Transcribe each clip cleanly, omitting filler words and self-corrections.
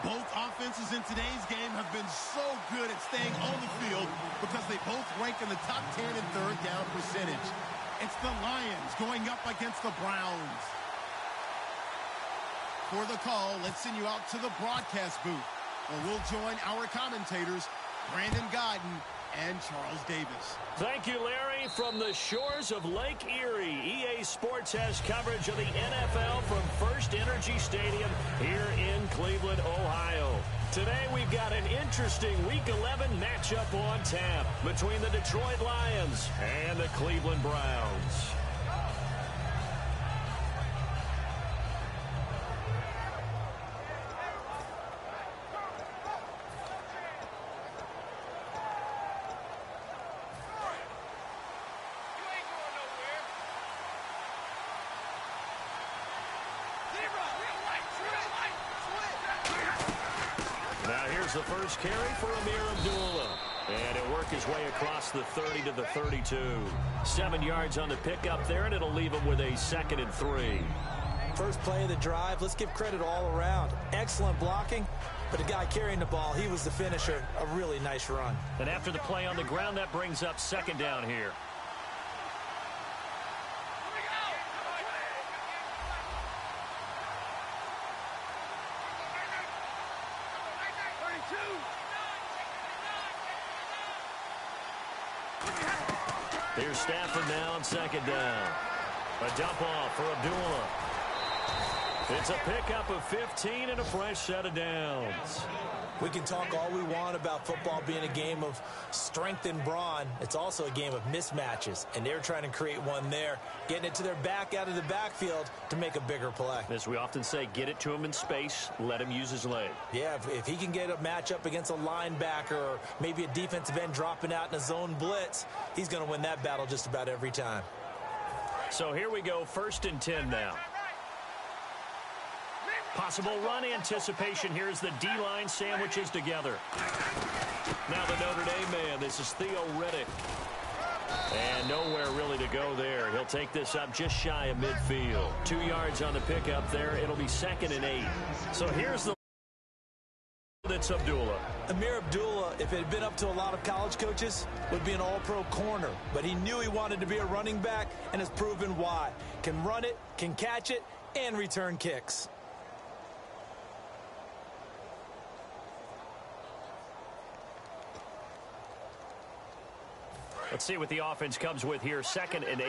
Both offenses in today's game have been so good at staying on the field because they both rank in the top 10 in third down percentage. It's the Lions going up against the Browns. For the call, let's send you out to the broadcast booth, where we'll join our commentators, Brandon Gaudin and Charles Davis. Thank you, Larry. From the shores of Lake Erie, EA Sports has coverage of the NFL from First Energy Stadium here in Cleveland, Ohio. Today we've got an interesting Week 11 matchup on tap between the Detroit Lions and the Cleveland Browns. The first carry for Ameer Abdullah. And it'll work his way across the 30 to the 32. 7 yards on the pickup there, and it'll leave him with a 2nd and 3. First play of the drive, let's give credit all around. Excellent blocking, but the guy carrying the ball, he was the finisher. A really nice run. And after the play on the ground, that brings up 2nd down here. Here's Stafford now on 2nd down. A dump off for Abdullah. It's a pickup of 15 and a fresh set of downs. We can talk all we want about football being a game of strength and brawn. It's also a game of mismatches, and they're trying to create one there, getting it to their back out of the backfield to make a bigger play. As we often say, get it to him in space, let him use his leg. Yeah, if he can get a matchup against a linebacker or maybe a defensive end dropping out in a zone blitz, he's going to win that battle just about every time. So here we go, 1st and 10 now. Possible run anticipation. Here's the D-line sandwiches together. Now the Notre Dame man. This is Theo Riddick. And nowhere really to go there. He'll take this up just shy of midfield. 2 yards on the pickup there. It'll be 2nd and 8. So here's the... That's Abdullah. Ameer Abdullah, if it had been up to a lot of college coaches, would be an all-pro corner. But he knew he wanted to be a running back and has proven why. Can run it, can catch it, and return kicks. Let's see what the offense comes with here. 2nd and 8.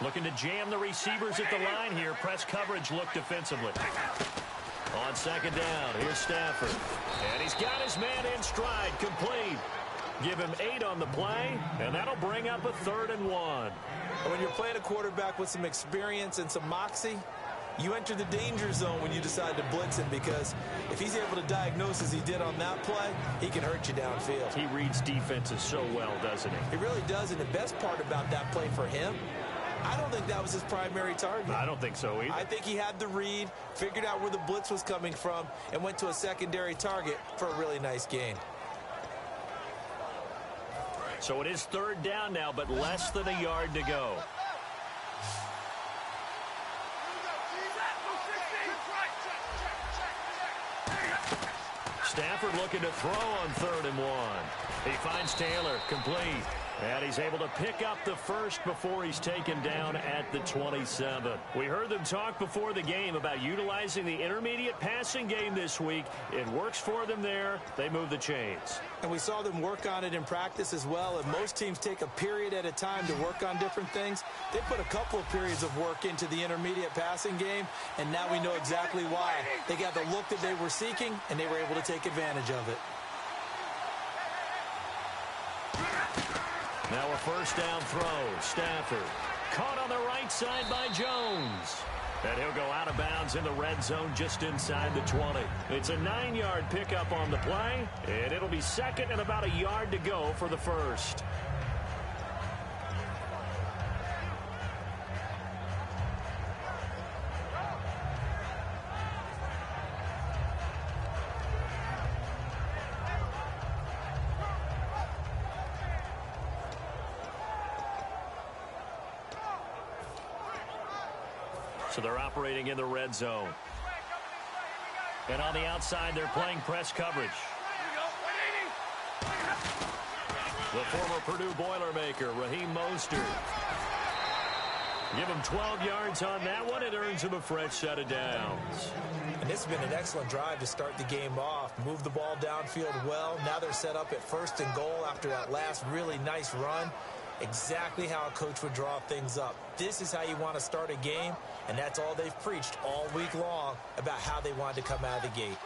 Looking to jam the receivers at the line here. Press coverage look defensively. On 2nd down, here's Stafford. And he's got his man in stride, complete. Give him 8 on the play, and that'll bring up a 3rd and 1. When you're playing a quarterback with some experience and some moxie, you enter the danger zone when you decide to blitz him, because if he's able to diagnose as he did on that play, he can hurt you downfield. He reads defenses so well, doesn't he? He really does, and the best part about that play for him, I don't think that was his primary target. I don't think so either. I think he had the read, figured out where the blitz was coming from, and went to a secondary target for a really nice gain. So it is 3rd down now, but less than a yard to go. Stafford looking to throw on 3rd and 1. He finds Taylor, complete. And he's able to pick up the first before he's taken down at the 27. We heard them talk before the game about utilizing the intermediate passing game this week. It works for them there. They move the chains. And we saw them work on it in practice as well. And most teams take a period at a time to work on different things. They put a couple of periods of work into the intermediate passing game, and now we know exactly why. They got the look that they were seeking, and they were able to take advantage of it. Now a 1st down throw. Stafford caught on the right side by Jones. And he'll go out of bounds in the red zone just inside the 20. It's a 9-yard pickup on the play, and it'll be 2nd and about a yard to go for the first. So they're operating in the red zone. And on the outside, they're playing press coverage. The former Purdue Boilermaker, Raheem Mostert. Give him 12 yards on that one. It earns him a fresh set of downs. And this has been an excellent drive to start the game off. Move the ball downfield well. Now they're set up at 1st and goal after that last really nice run. Exactly how a coach would draw things up. This is how you want to start a game, and that's all they've preached all week long about how they wanted to come out of the gate.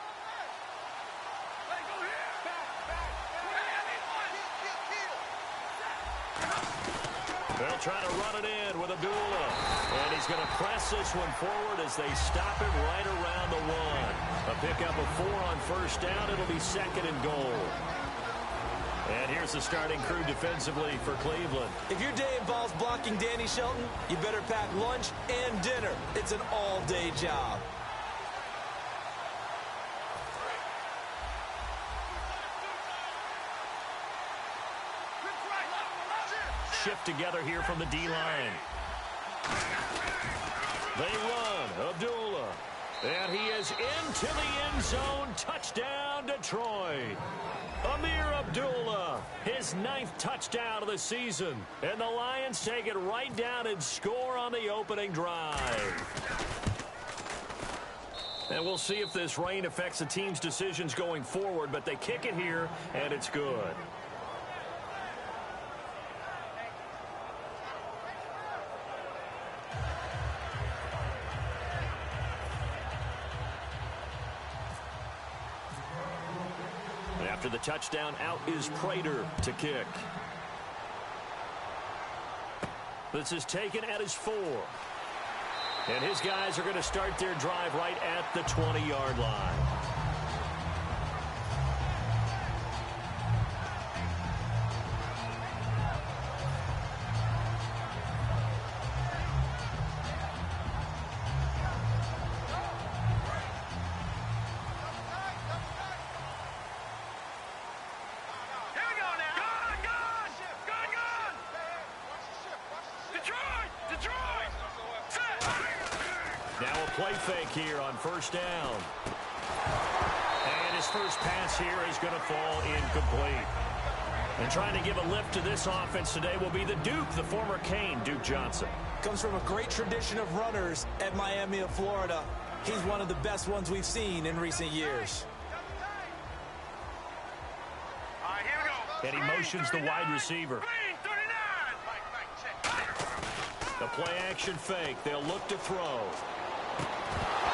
They'll try to run it in with Abdullah. And he's going to press this one forward as they stop him right around the 1. A pickup of 4 on 1st down. It'll be 2nd and goal. And here's the starting crew defensively for Cleveland. If your day involves blocking Danny Shelton, you better pack lunch and dinner. It's an all-day job. Shift together here from the D-line. They run. Abdullah. And he is into the end zone. Touchdown, Detroit. Amir Abdullah, his 9th touchdown of the season. And the Lions take it right down and score on the opening drive. And we'll see if this rain affects the team's decisions going forward, but they kick it here, and it's good. After the touchdown, out is Prater to kick. This is taken at his 4. And his guys are going to start their drive right at the 20-yard line. Play fake here on 1st down. And his first pass here is going to fall incomplete. And trying to give a lift to this offense today will be the Duke, the former Cane, Duke Johnson. Comes from a great tradition of runners at Miami of Florida. He's one of the best ones we've seen in recent years. All right, here we go. And he motions the wide receiver. The play action fake. They'll look to throw.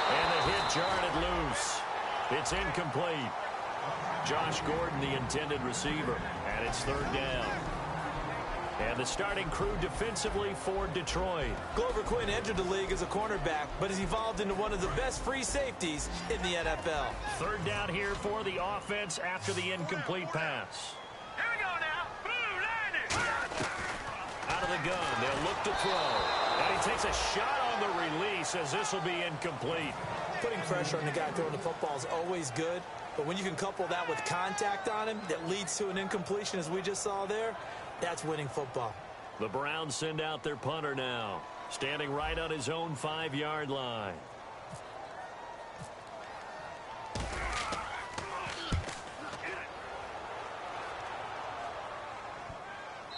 And the hit jarred it loose. It's incomplete. Josh Gordon, the intended receiver. And it's 3rd down. And the starting crew defensively for Detroit. Glover Quinn entered the league as a cornerback, but has evolved into one of the best free safeties in the NFL. 3rd down here for the offense after the incomplete pass. Here we go now. Blue line. Out of the gun. They'll look to throw. And he takes a shot on the release as this will be incomplete. Putting pressure on the guy throwing the football is always good, but when you can couple that with contact on him that leads to an incompletion as we just saw there, that's winning football. The Browns send out their punter now, standing right on his own 5-yard line.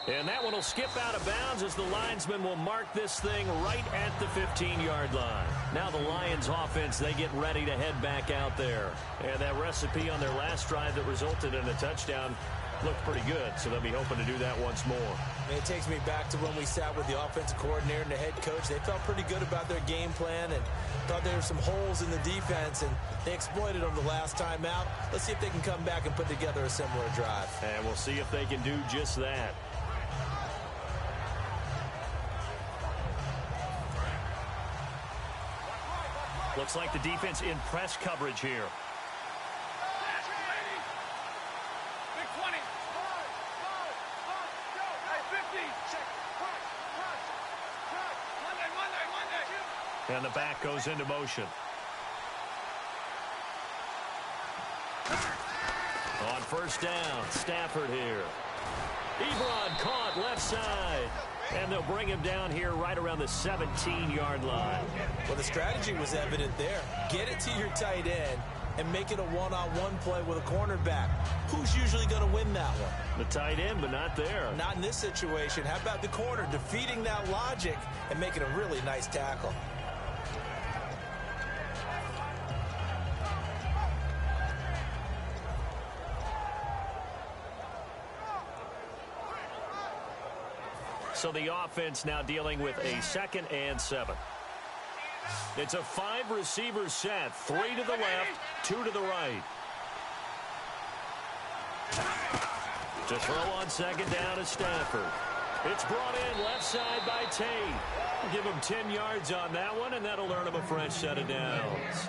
And that one will skip out of bounds as the linesman will mark this thing right at the 15-yard line. Now the Lions offense, they get ready to head back out there. And that recipe on their last drive that resulted in a touchdown looked pretty good, so they'll be hoping to do that once more. And it takes me back to when we sat with the offensive coordinator and the head coach. They felt pretty good about their game plan and thought there were some holes in the defense, and they exploited them the last time out. Let's see if they can come back and put together a similar drive. And we'll see if they can do just that. Looks like the defense in press coverage here. And the back goes into motion. On 1st down, Stafford here. Ebron caught left side. And they'll bring him down here right around the 17-yard line. Well, the strategy was evident there. Get it to your tight end, and make it a one-on-one play with a cornerback. Who's usually going to win that one? The tight end, but not there. Not in this situation. How about the corner defeating that logic and making a really nice tackle? So the offense now dealing with a 2nd and 7. It's a 5-receiver set. 3 to the left, 2 to the right. To throw on 2nd down is Stafford. It's brought in left side by Tate. Give him 10 yards on that one, and that'll earn him a fresh set of downs.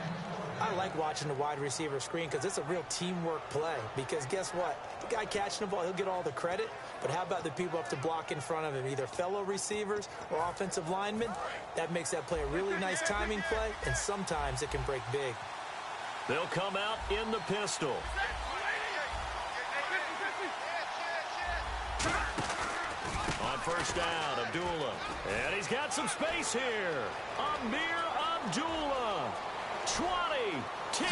I like watching the wide receiver screen because it's a real teamwork play. Because guess what? The guy catching the ball, he'll get all the credit. But how about the people up to block in front of him, either fellow receivers or offensive linemen? That makes that play a really nice timing play, and sometimes it can break big. They'll come out in the pistol. On 1st down, Abdullah. And he's got some space here. Ameer Abdullah. 20, 10,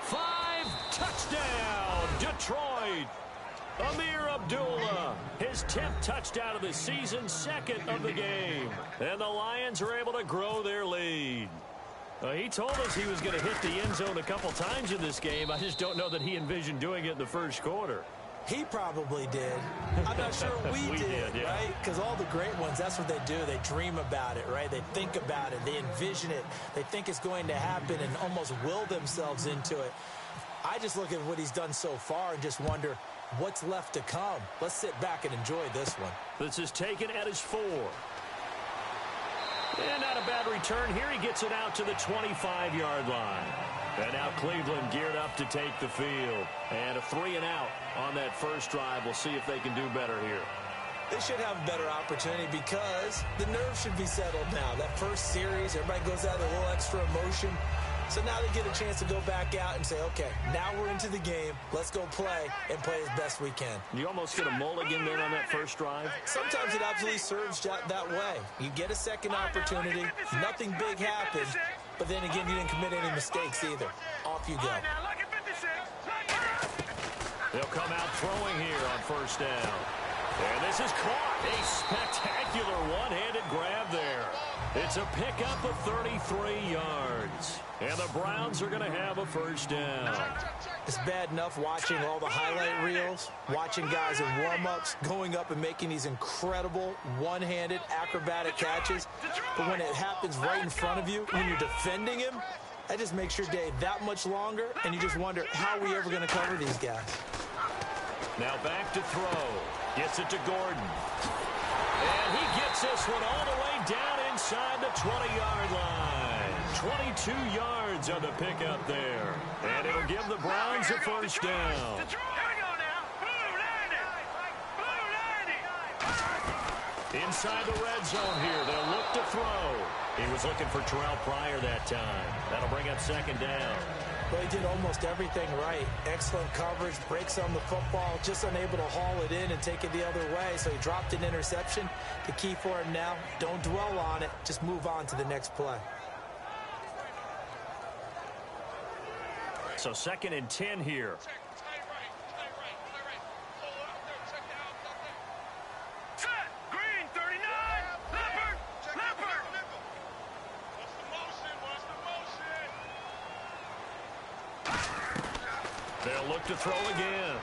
5, touchdown, Detroit. Ameer Abdullah, his 10th touchdown of the season, 2nd of the game. And the Lions are able to grow their lead. He told us he was going to hit the end zone a couple times in this game. I just don't know that he envisioned doing it in the 1st quarter. He probably did. I'm not sure we did, yeah. right? Because all the great ones, that's what they do. They dream about it, right? They think about it. They envision it. They think it's going to happen and almost will themselves into it. I just look at what he's done so far and just wonder what's left to come. Let's sit back and enjoy this one. This is taken at his 4. And not a bad return here. He gets it out to the 25-yard line. And now Cleveland geared up to take the field. And a 3-and-out on that 1st drive. We'll see if they can do better here. They should have a better opportunity because the nerves should be settled now. That 1st series, everybody goes out with a little extra emotion. So now they get a chance to go back out and say, okay, now we're into the game. Let's go play and play as best we can. You almost get a mulligan there on that 1st drive. Sometimes it absolutely serves that way. You get a 2nd opportunity. Nothing big happened. But then again, you didn't commit any mistakes either. Off you go. They'll come out throwing here on 1st down. And this is caught. A spectacular one-handed grab there. It's a pickup of 33 yards. And the Browns are going to have a 1st down. It's bad enough watching all the highlight reels, watching guys in warm-ups, going up and making these incredible one-handed acrobatic catches. But when it happens right in front of you, when you're defending him, that just makes your day that much longer, and you just wonder, how are we ever going to cover these guys? Now back to throw. Gets it to Gordon. And he gets this one all the way down inside the 20-yard line. 22 yards on the pickup there. And it'll give the Browns a 1st down. Inside the red zone here, they'll look to throw. He was looking for Terrell Pryor that time. That'll bring up 2nd down. Well, he did almost everything right. Excellent coverage, breaks on the football, just unable to haul it in and take it the other way. So he dropped an interception. The key for him now, don't dwell on it. Just move on to the next play. So 2nd and 10 here. Green, 39. Leopard. They'll look to throw again.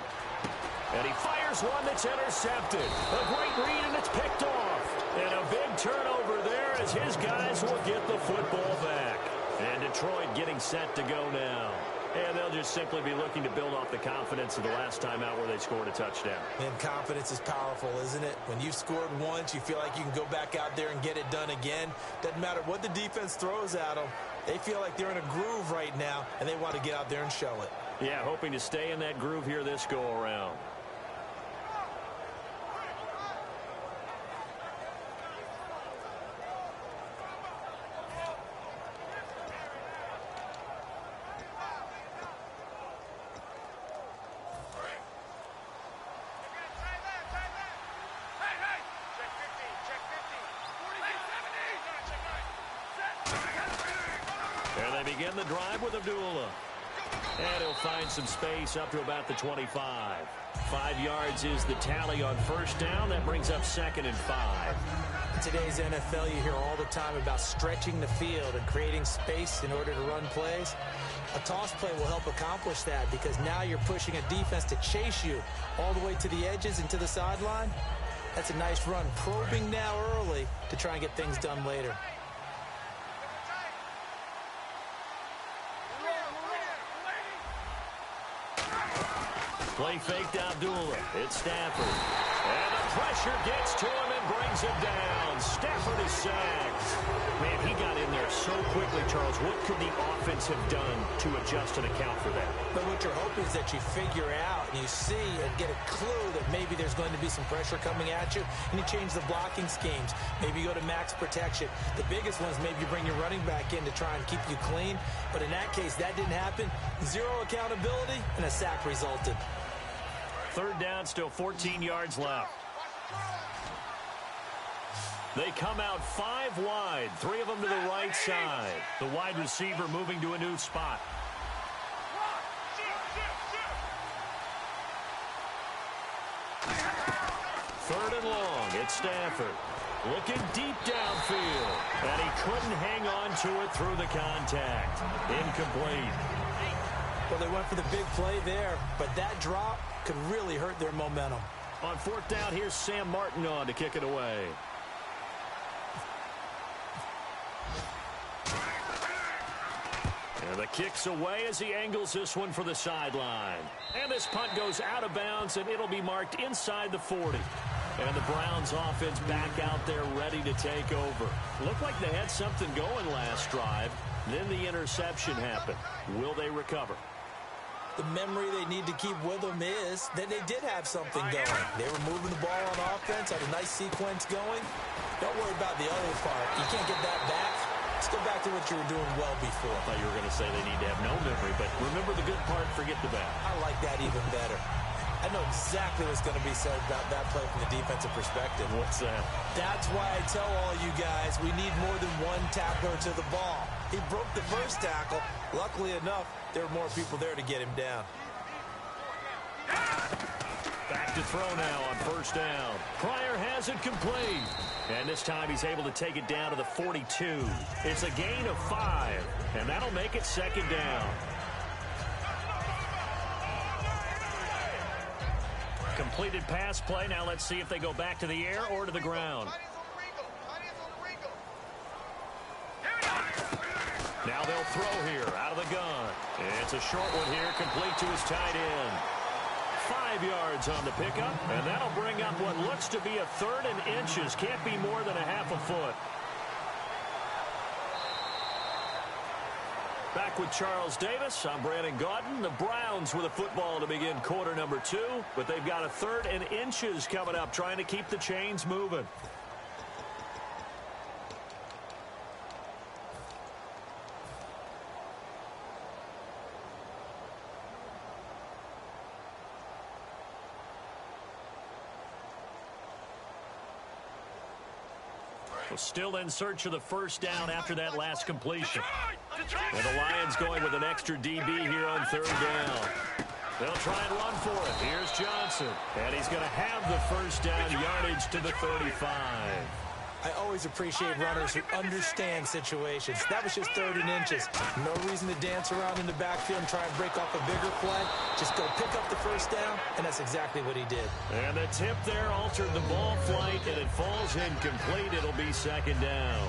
And he fires one that's intercepted. A great read, and it's picked off. And a big turnover there as his guys will get the football back. And Detroit getting set to go now. And they'll just simply be looking to build off the confidence of the last time out where they scored a touchdown. And confidence is powerful, isn't it? When you've scored once, you feel like you can go back out there and get it done again. Doesn't matter what the defense throws at them. They feel like they're in a groove right now, and they want to get out there and show it. Yeah, hoping to stay in that groove here this go-around. And they begin the drive with Abdullah. And he'll find some space up to about the 25. 5 yards is the tally on first down. That brings up 2nd and 5. In today's NFL, you hear all the time about stretching the field and creating space in order to run plays. A toss play will help accomplish that because now you're pushing a defense to chase you all the way to the edges and to the sideline. That's a nice run, probing now early to try and get things done later. Play faked Abdullah. It's Stafford. And the pressure gets to him and brings him down. Stafford is sacked. Man, he got in there so quickly, Charles. What could the offense have done to adjust and account for that? But what you're hoping is that you figure out and you see and get a clue that maybe there's going to be some pressure coming at you, and you change the blocking schemes. Maybe you go to max protection. The biggest one is maybe you bring your running back in to try and keep you clean. But in that case, that didn't happen. Zero accountability, and a sack resulted. 3rd down, still 14 yards left. They come out 5 wide, 3 of them to the right side. The wide receiver moving to a new spot. Third and long, it's Stafford. Looking deep downfield. And he couldn't hang on to it through the contact. Incomplete. Well, they went for the big play there, but that drop could really hurt their momentum. On 4th down, here's Sam Martin on to kick it away. And the kick's away as he angles this one for the sideline. And this punt goes out of bounds, and it'll be marked inside the 40. And the Browns offense back out there ready to take over. Looked like they had something going last drive. Then the interception happened. Will they recover? The memory they need to keep with them is that they did have something going. They were moving the ball on offense, had a nice sequence going. Don't worry about the other part. You can't get that back. Let's go back to what you were doing well before. I thought you were going to say they need to have no memory, but remember the good part, forget the bad. I like that even better. I know exactly what's going to be said about that play from the defensive perspective. What's that? That's why I tell all you guys we need more than one tackler to the ball. He broke the first tackle. Luckily enough, there were more people there to get him down. Back to throw now on 1st down. Pryor has it complete. And this time he's able to take it down to the 42. It's a gain of 5, and that'll make it 2nd down. Completed pass play. Now let's see if they go back to the air or to the ground. Now they'll throw here out of the gun. It's a short one here, complete to his tight end. 5 yards on the pickup, and that'll bring up what looks to be a 3rd and inches. Can't be more than a half a foot. Back with Charles Davis, I'm Brandon Gaudin. The Browns with a football to begin quarter number 2, but they've got a 3rd and inches coming up, trying to keep the chains moving. Well, still in search of the 1st down after that last completion. And the Lions going with an extra DB here on 3rd down. They'll try and run for it. Here's Johnson. And he's going to have the 1st down, yardage to the 35. I always appreciate runners who understand situations. That was just 3rd and inches. No reason to dance around in the backfield and try and break off a bigger play. Just go pick up the 1st down, and that's exactly what he did. And the tip there altered the ball flight, and it falls incomplete. It'll be 2nd down.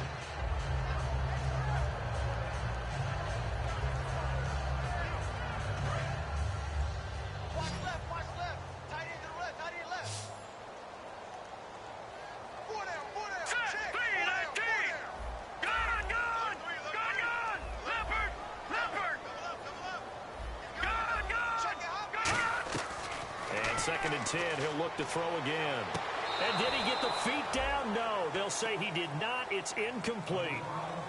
Second and 10, he'll look to throw again. And did he get the feet down? No, they'll say he did not. It's incomplete.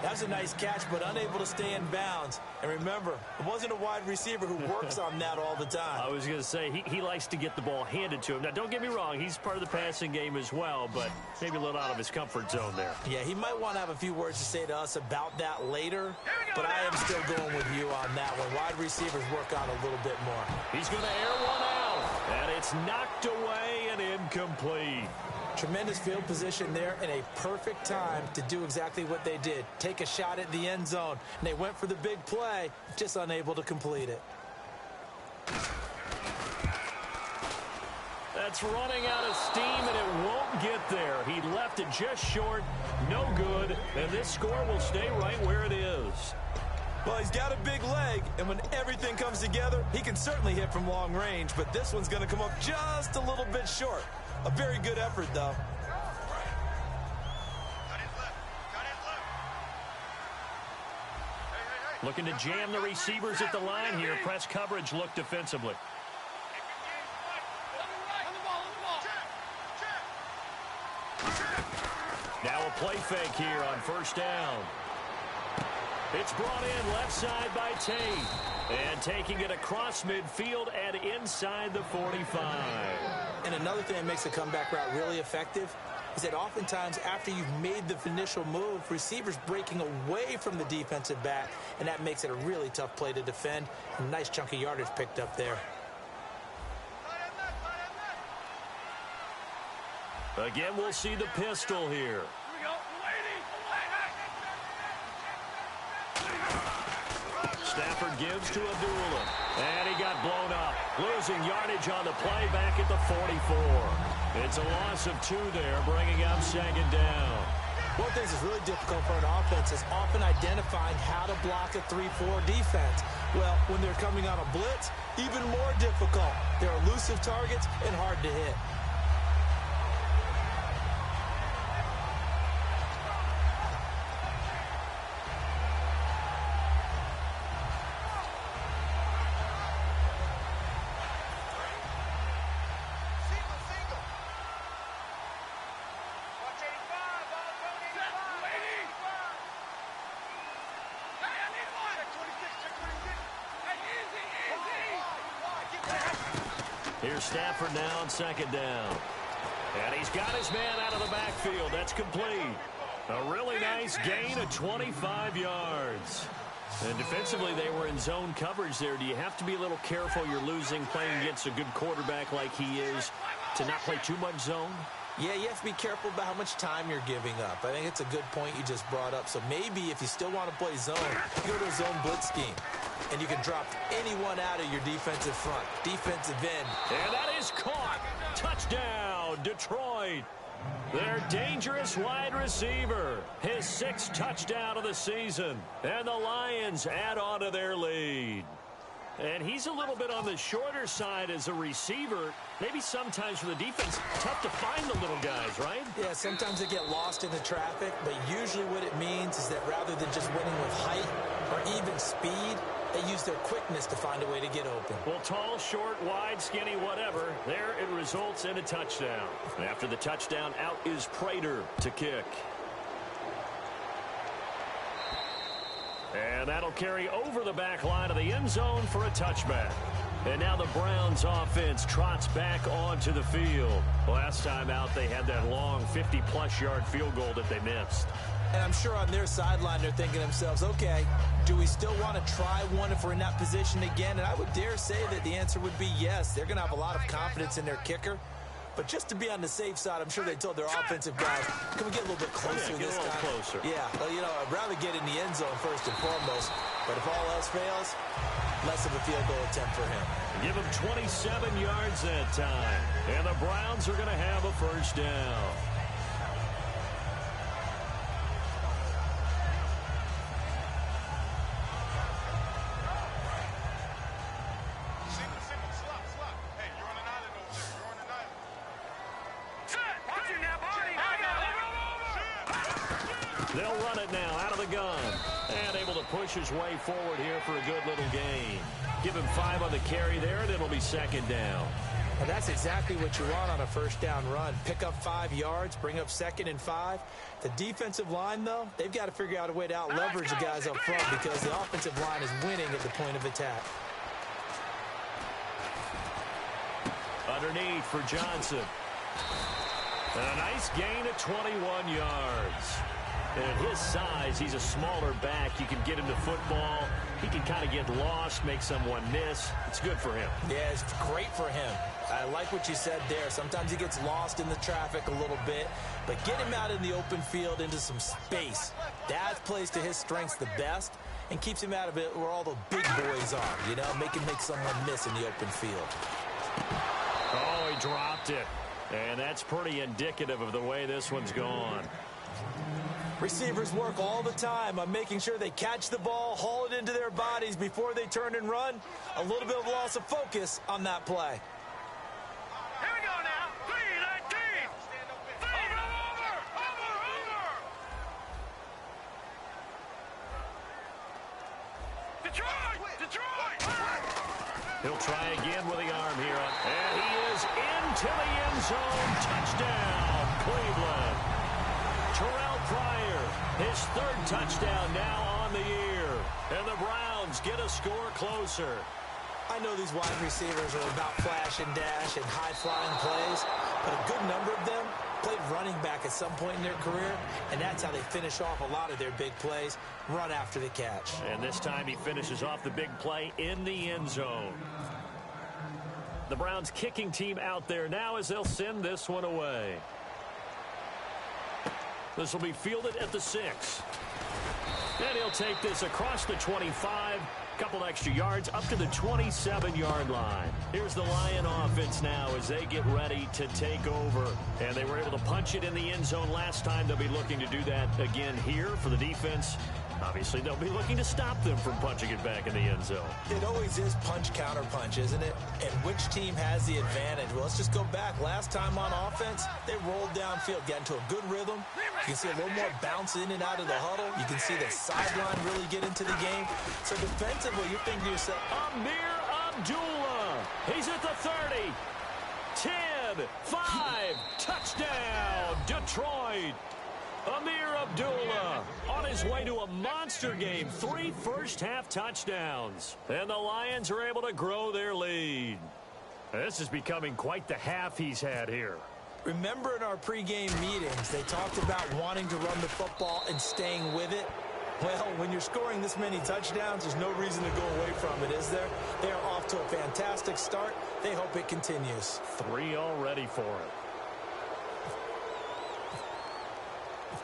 That was a nice catch, but unable to stay in bounds. And remember, it wasn't a wide receiver who works on that all the time. I was going to say, he likes to get the ball handed to him. Now, don't get me wrong, he's part of the passing game as well, but maybe a little out of his comfort zone there. Yeah, he might want to have a few words to say to us about that later, but I am still going with you on that one. Wide receivers work out a little bit more. He's going to air one out, and it's knocked away and incomplete. Tremendous field position there and a perfect time to do exactly what they did. Take a shot at the end zone. And they went for the big play, just unable to complete it. That's running out of steam, and it won't get there. He left it just short, no good, and this score will stay right where it is. Well, he's got a big leg, and when everything comes together, he can certainly hit from long range, but this one's going to come up just a little bit short. A very good effort, though. Looking to jam the receivers at the line here. Press coverage look defensively. Now a play fake here on first down. It's brought in left side by Tate. And taking it across midfield and inside the 45. And another thing that makes the comeback route really effective is that oftentimes after you've made the initial move, receivers breaking away from the defensive back, and that makes it a really tough play to defend. A nice chunk of yardage picked up there. Again, we'll see the pistol here. Stafford gives to Abdullah. And he got blown up. Losing yardage on the play back at the 44. It's a loss of 2 there, bringing up second down. One of the things that's really difficult for an offense is often identifying how to block a 3-4 defense. Well, when they're coming on a blitz, even more difficult. They're elusive targets and hard to hit. Here's Stafford now on second down. And he's got his man out of the backfield. That's complete. A really nice gain of 25 yards. And defensively, they were in zone coverage there. Do you have to be a little careful you're losing playing against a good quarterback like he is to not play too much zone? Yeah, you have to be careful about how much time you're giving up. I think it's a good point you just brought up. So maybe if you still want to play zone, you go to a zone blitz scheme. And you can drop anyone out of your defensive front, defensive end. And that is caught. Touchdown, Detroit. Their dangerous wide receiver. His 6th touchdown of the season. And the Lions add on to their lead. And he's a little bit on the shorter side as a receiver. Maybe sometimes for the defense, tough to find the little guys, right? Yeah, sometimes they get lost in the traffic, but usually what it means is that rather than just winning with height or even speed, they use their quickness to find a way to get open. Well, tall, short, wide, skinny, whatever, there it results in a touchdown. And after the touchdown, out is Prater to kick. And that'll carry over the back line of the end zone for a touchback. And now the Browns offense trots back onto the field. Last time out, they had that long 50-plus yard field goal that they missed. And I'm sure on their sideline they're thinking to themselves, okay, do we still want to try one if we're in that position again? And I would dare say that the answer would be yes. They're going to have a lot of confidence in their kicker. But just to be on the safe side, I'm sure they told their offensive guys, can we get a little bit closer this time? Closer. Yeah, well, you know, I'd rather get in the end zone first and foremost. But if all else fails, less of a field goal attempt for him. Give him 27 yards that time. And the Browns are going to have a first down. They'll run it now out of the gun. And able to push his way forward here for a good little gain. Give him 5 on the carry there, and it'll be second down. And that's exactly what you want on a first down run. Pick up 5 yards, bring up 2nd and 5. The defensive line, though, they've got to figure out a way to out-leverage the guys up front because the offensive line is winning at the point of attack. Underneath for Johnson. And a nice gain of 21 yards. And at his size, he's a smaller back. You can get him to football. He can kind of get lost, make someone miss. It's good for him. Yeah, it's great for him. I like what you said there. Sometimes he gets lost in the traffic a little bit, but get him out in the open field into some space. That plays to his strengths the best and keeps him out of it where all the big boys are, you know, make someone miss in the open field. Oh, he dropped it. And that's pretty indicative of the way this one's gone. Receivers work all the time on making sure they catch the ball, haul it into their bodies before they turn and run. A little bit of loss of focus on that play. Here we go now. 3-19. Over. Detroit. He'll try again with the arm here. And he is into the end zone. Touchdown, Cleveland. Terrell Pryor, his third touchdown now on the year. And the Browns get a score closer. I know these wide receivers are about flash and dash and high-flying plays, but a good number of them played running back at some point in their career, and that's how they finish off a lot of their big plays, run after the catch. And this time he finishes off the big play in the end zone. The Browns kicking team out there now as they'll send this one away. This will be fielded at the 6. And he'll take this across the 25. Couple extra yards up to the 27-yard line. Here's the Lion offense now as they get ready to take over. And they were able to punch it in the end zone last time. They'll be looking to do that again here for the defense. Obviously, they'll be looking to stop them from punching it back in the end zone. It always is punch-counter-punch, isn't it? And which team has the advantage? Well, let's just go back. Last time on offense, they rolled downfield, got into a good rhythm. You can see a little more bounce in and out of the huddle. You can see the sideline really get into the game. So defensively, you're thinking to yourself, Amir Abdullah. He's at the 30. 10, 5, touchdown, Detroit. Amir Abdullah on his way to a monster game. 3 first-half touchdowns. And the Lions are able to grow their lead. This is becoming quite the half he's had here. remember in our pregame meetings, they talked about wanting to run the football and staying with it. Well, when you're scoring this many touchdowns, there's no reason to go away from it, is there? They are off to a fantastic start. They hope it continues. 3 already for it.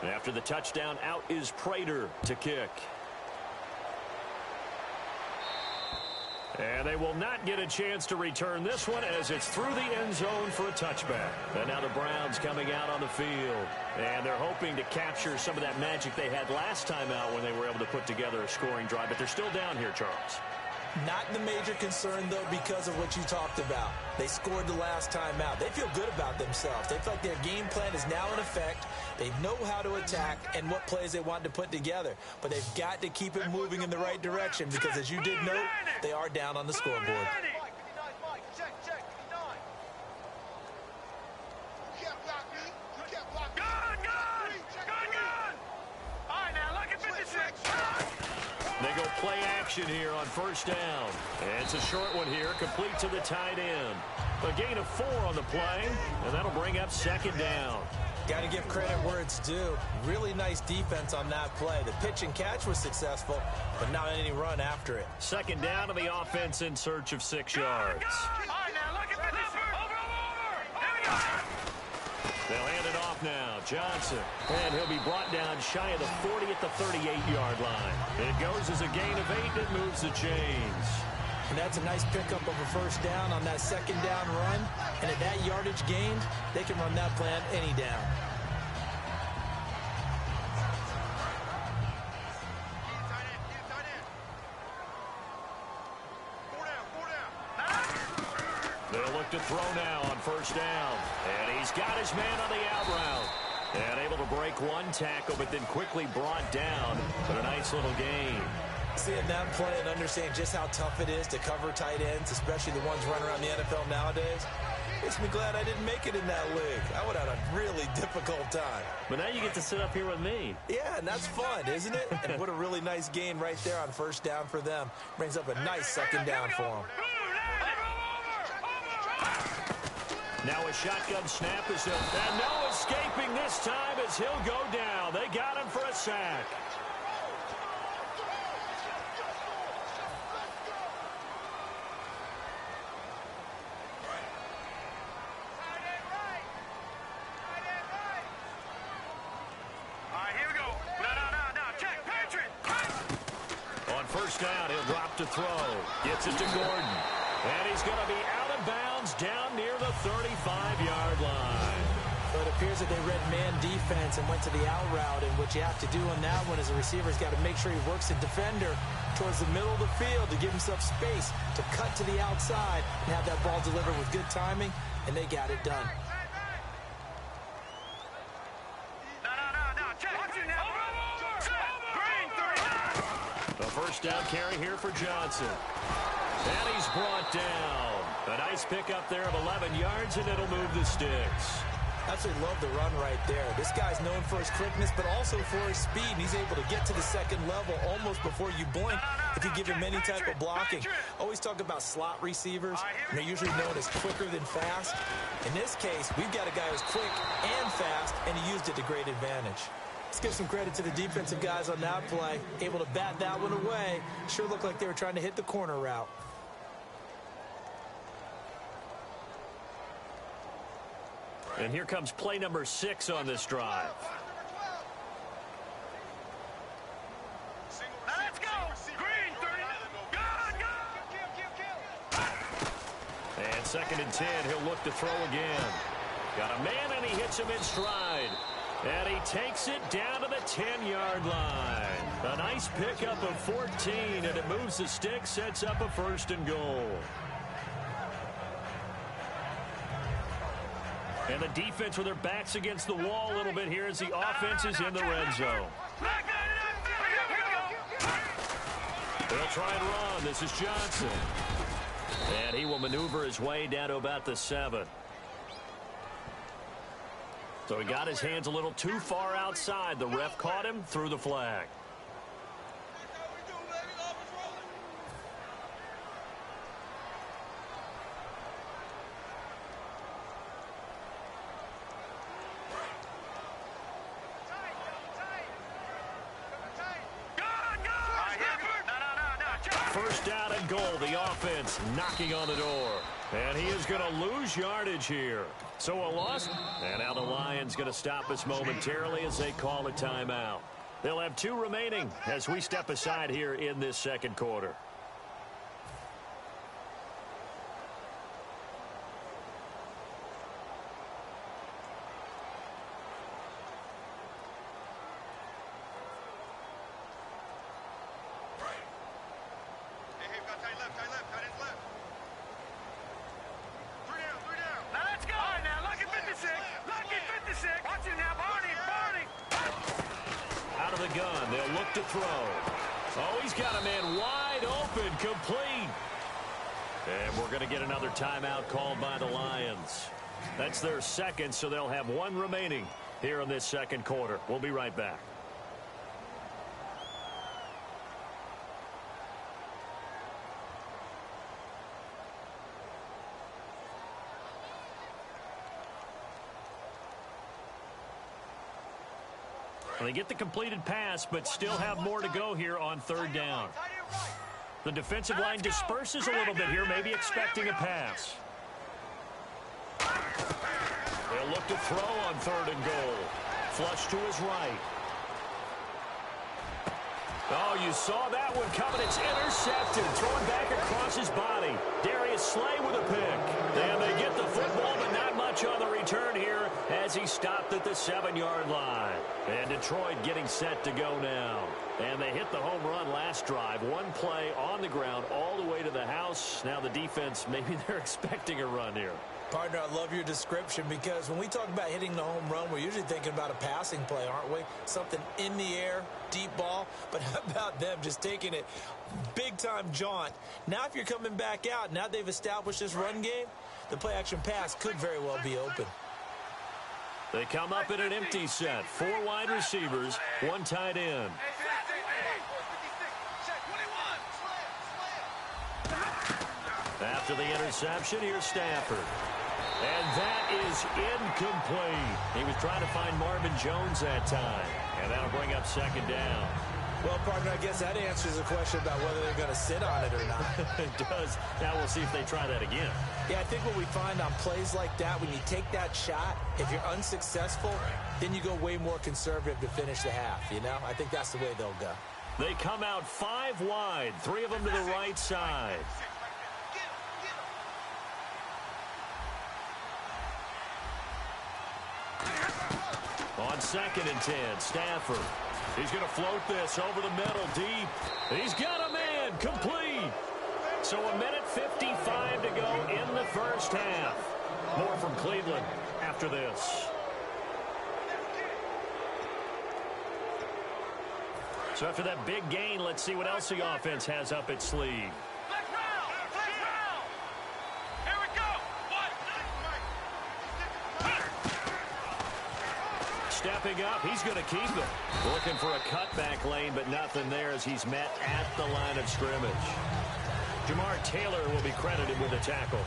After the touchdown, out is Prater to kick. And they will not get a chance to return this one as it's through the end zone for a touchback. And now the Browns coming out on the field. And they're hoping to capture some of that magic they had last time out when they were able to put together a scoring drive. But they're still down here, Charles. Not the major concern, though, because of what you talked about. They scored the last time out. They feel good about themselves. They feel like their game plan is now in effect. They know how to attack and what plays they want to put together. But they've got to keep it moving in the right direction because, as you did note, they are down on the scoreboard. They go play action here on first down. And it's a short one here, complete to the tight end. A gain of 4 on the play, and that'll bring up second down. Got to give credit where it's due. Really nice defense on that play. The pitch and catch was successful, but not any run after it. Second down to the offense in search of 6 yards. They'll hand it off now. Johnson. And he'll be brought down shy of the 40 at the 38-yard line. It goes as a gain of 8 that moves the chains. And that's a nice pickup of a first down on that second down run. And at that yardage gained, they can run that plan any down. They'll look to throw now on first down. And he's got his man on the out route. And able to break one tackle, but then quickly brought down. But a nice little gain. Seeing that play and understanding just how tough it is to cover tight ends, especially the ones running around the NFL nowadays, makes me glad I didn't make it in that league. I would have had a really difficult time. But now you get to sit up here with me. Yeah, and that's fun, isn't it? And what a really nice gain right there on first down for them. Brings up a nice second down for them. Now a shotgun snap is in. And no escaping this time as he'll go down. They got him for a sack. First down, he'll drop to throw. Gets it to Gordon. And he's going to be out of bounds down near the 35-yard line. Well, it appears that they read man defense and went to the out route. And what you have to do on that one as a receiver's got to make sure he works the defender towards the middle of the field to give himself space to cut to the outside and have that ball delivered with good timing, and they got it done. First down carry here for Johnson. And he's brought down. A nice pickup there of 11 yards, and it'll move the sticks. Absolutely love the run right there. This guy's known for his quickness, but also for his speed. And he's able to get to the second level almost before you blink if you give him any type of blocking. Always talk about slot receivers, and they're usually known as quicker than fast. In this case, we've got a guy who's quick and fast, and he used it to great advantage. Let's give some credit to the defensive guys on that play. Able to bat that one away. Sure looked like they were trying to hit the corner route. And here comes play number 6 on this drive. Let's go! Green, 30. Go! And second and 10, he'll look to throw again. Got a man, and he hits him in stride. And he takes it down to the 10-yard line. A nice pickup of 14, and it moves the stick, sets up a first and goal. And the defense with their backs against the wall a little bit here as the offense is in the red zone. They'll try and run. This is Johnson. And he will maneuver his way down to about the 7. So he got his hands a little too far outside. The ref caught him, threw the flag. First down and goal. The offense knocking on the door. And he is going to lose yardage here. So a loss. And now the Lions going to stop us momentarily as they call a timeout. They'll have 2 remaining as we step aside here in this second quarter. Out of the gun, they'll look to throw. Oh, he's got a man wide open, complete. And we're going to get another timeout called by the Lions. That's their second, so they'll have 1 remaining here in this second quarter. We'll be right back. They get the completed pass, but still have more to go here on third down. The defensive line disperses a little bit here, maybe expecting a pass. They'll look to throw on third and goal. Flush to his right. Oh, you saw that one coming. It's intercepted. Thrown back across his body. Darius Slay with a pick. And they get the football, but not much on the return here as he stopped at the 7-yard line. And Detroit getting set to go now. And they hit the home run last drive. 1 play on the ground all the way to the house. Now the defense, maybe they're expecting a run here. Partner, I love your description because when we talk about hitting the home run, we're usually thinking about a passing play, aren't we? Something in the air, deep ball. But how about them just taking it big-time jaunt? Now if you're coming back out, now they've established this run game, the play-action pass could very well be open. They come up in an empty set. 4 wide receivers, 1 tight end. After the interception, here's Stafford. And that is incomplete. He was trying to find Marvin Jones that time. And that'll bring up second down. Well, partner, I guess that answers the question about whether they're going to sit on it or not. It does. Now we'll see if they try that again. Yeah, I think what we find on plays like that, when you take that shot, if you're unsuccessful, then you go way more conservative to finish the half, you know? I think that's the way they'll go. They come out 5 wide, 3 of them to the right side. On 2nd and 10, Stafford. He's going to float this over the middle deep. He's got a man complete. So 1:55 to go in the first half. More from Cleveland after this. So after that big gain, let's see what else the offense has up its sleeve. Stepping up, he's going to keep it. Looking for a cutback lane, but nothing there as he's met at the line of scrimmage. Jamar Taylor will be credited with a tackle.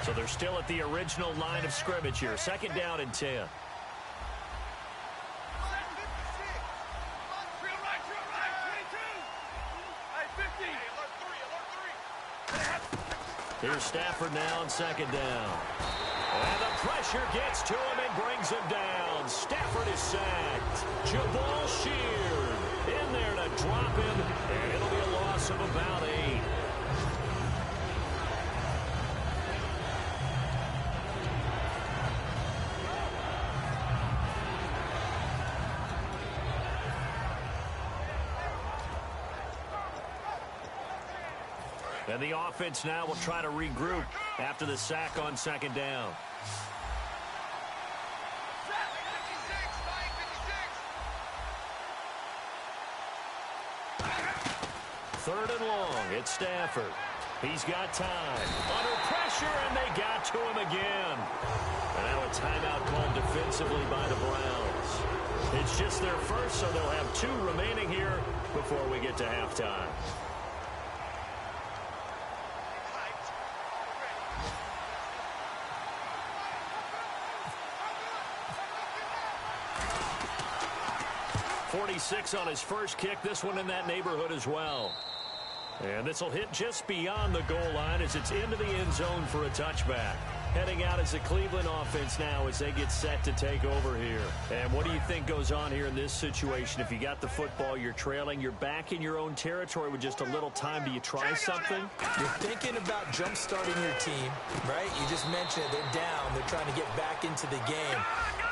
So they're still at the original line of scrimmage here. 2nd down and 10. Here's Stafford now on 2nd down. And the pressure gets to him and brings him down. Stafford is sacked. Jabal Sheard in there to drop him, and it'll be a loss of about 8. And the offense now will try to regroup after the sack on 2nd down. Third and long, it's Stafford. He's got time. Under pressure, and they got to him again. And now a timeout called defensively by the Browns. It's just their first, so they'll have 2 remaining here before we get to halftime. .46 on his first kick. This one in that neighborhood as well. And this will hit just beyond the goal line as it's into the end zone for a touchback. Heading out as the Cleveland offense now as they get set to take over here. And what do you think goes on here in this situation? If you got the football, you're trailing, you're back in your own territory with just a little time. Do you try something? You're thinking about jump-starting your team, right? You just mentioned it. They're down. They're trying to get back into the game.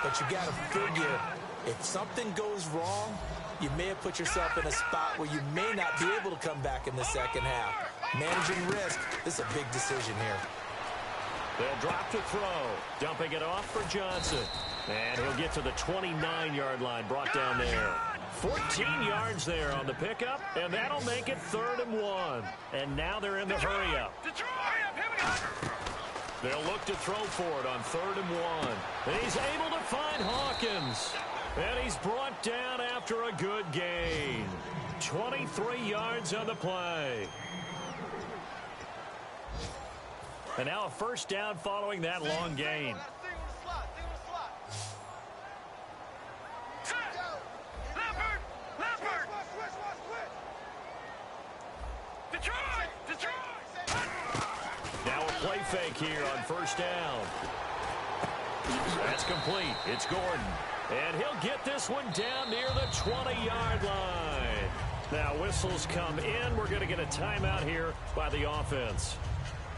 But you got to figure, if something goes wrong, you may have put yourself in a spot where you may not be able to come back in the second half. Managing risk, this is a big decision here. They'll drop to throw. Dumping it off for Johnson. And he'll get to the 29-yard line, brought down there. 14 yards there on the pickup, and that'll make it 3rd and 1. And now they're in the hurry-up. They'll look to throw for it on 3rd and 1. And he's able to find Hawkins. And he's brought down after a good gain. 23 yards on the play. And now a first down following that long gain. Now a play fake here on first down. That's complete. It's Gordon. And he'll get this one down near the 20-yard line. Now whistles come in. We're going to get a timeout here by the offense.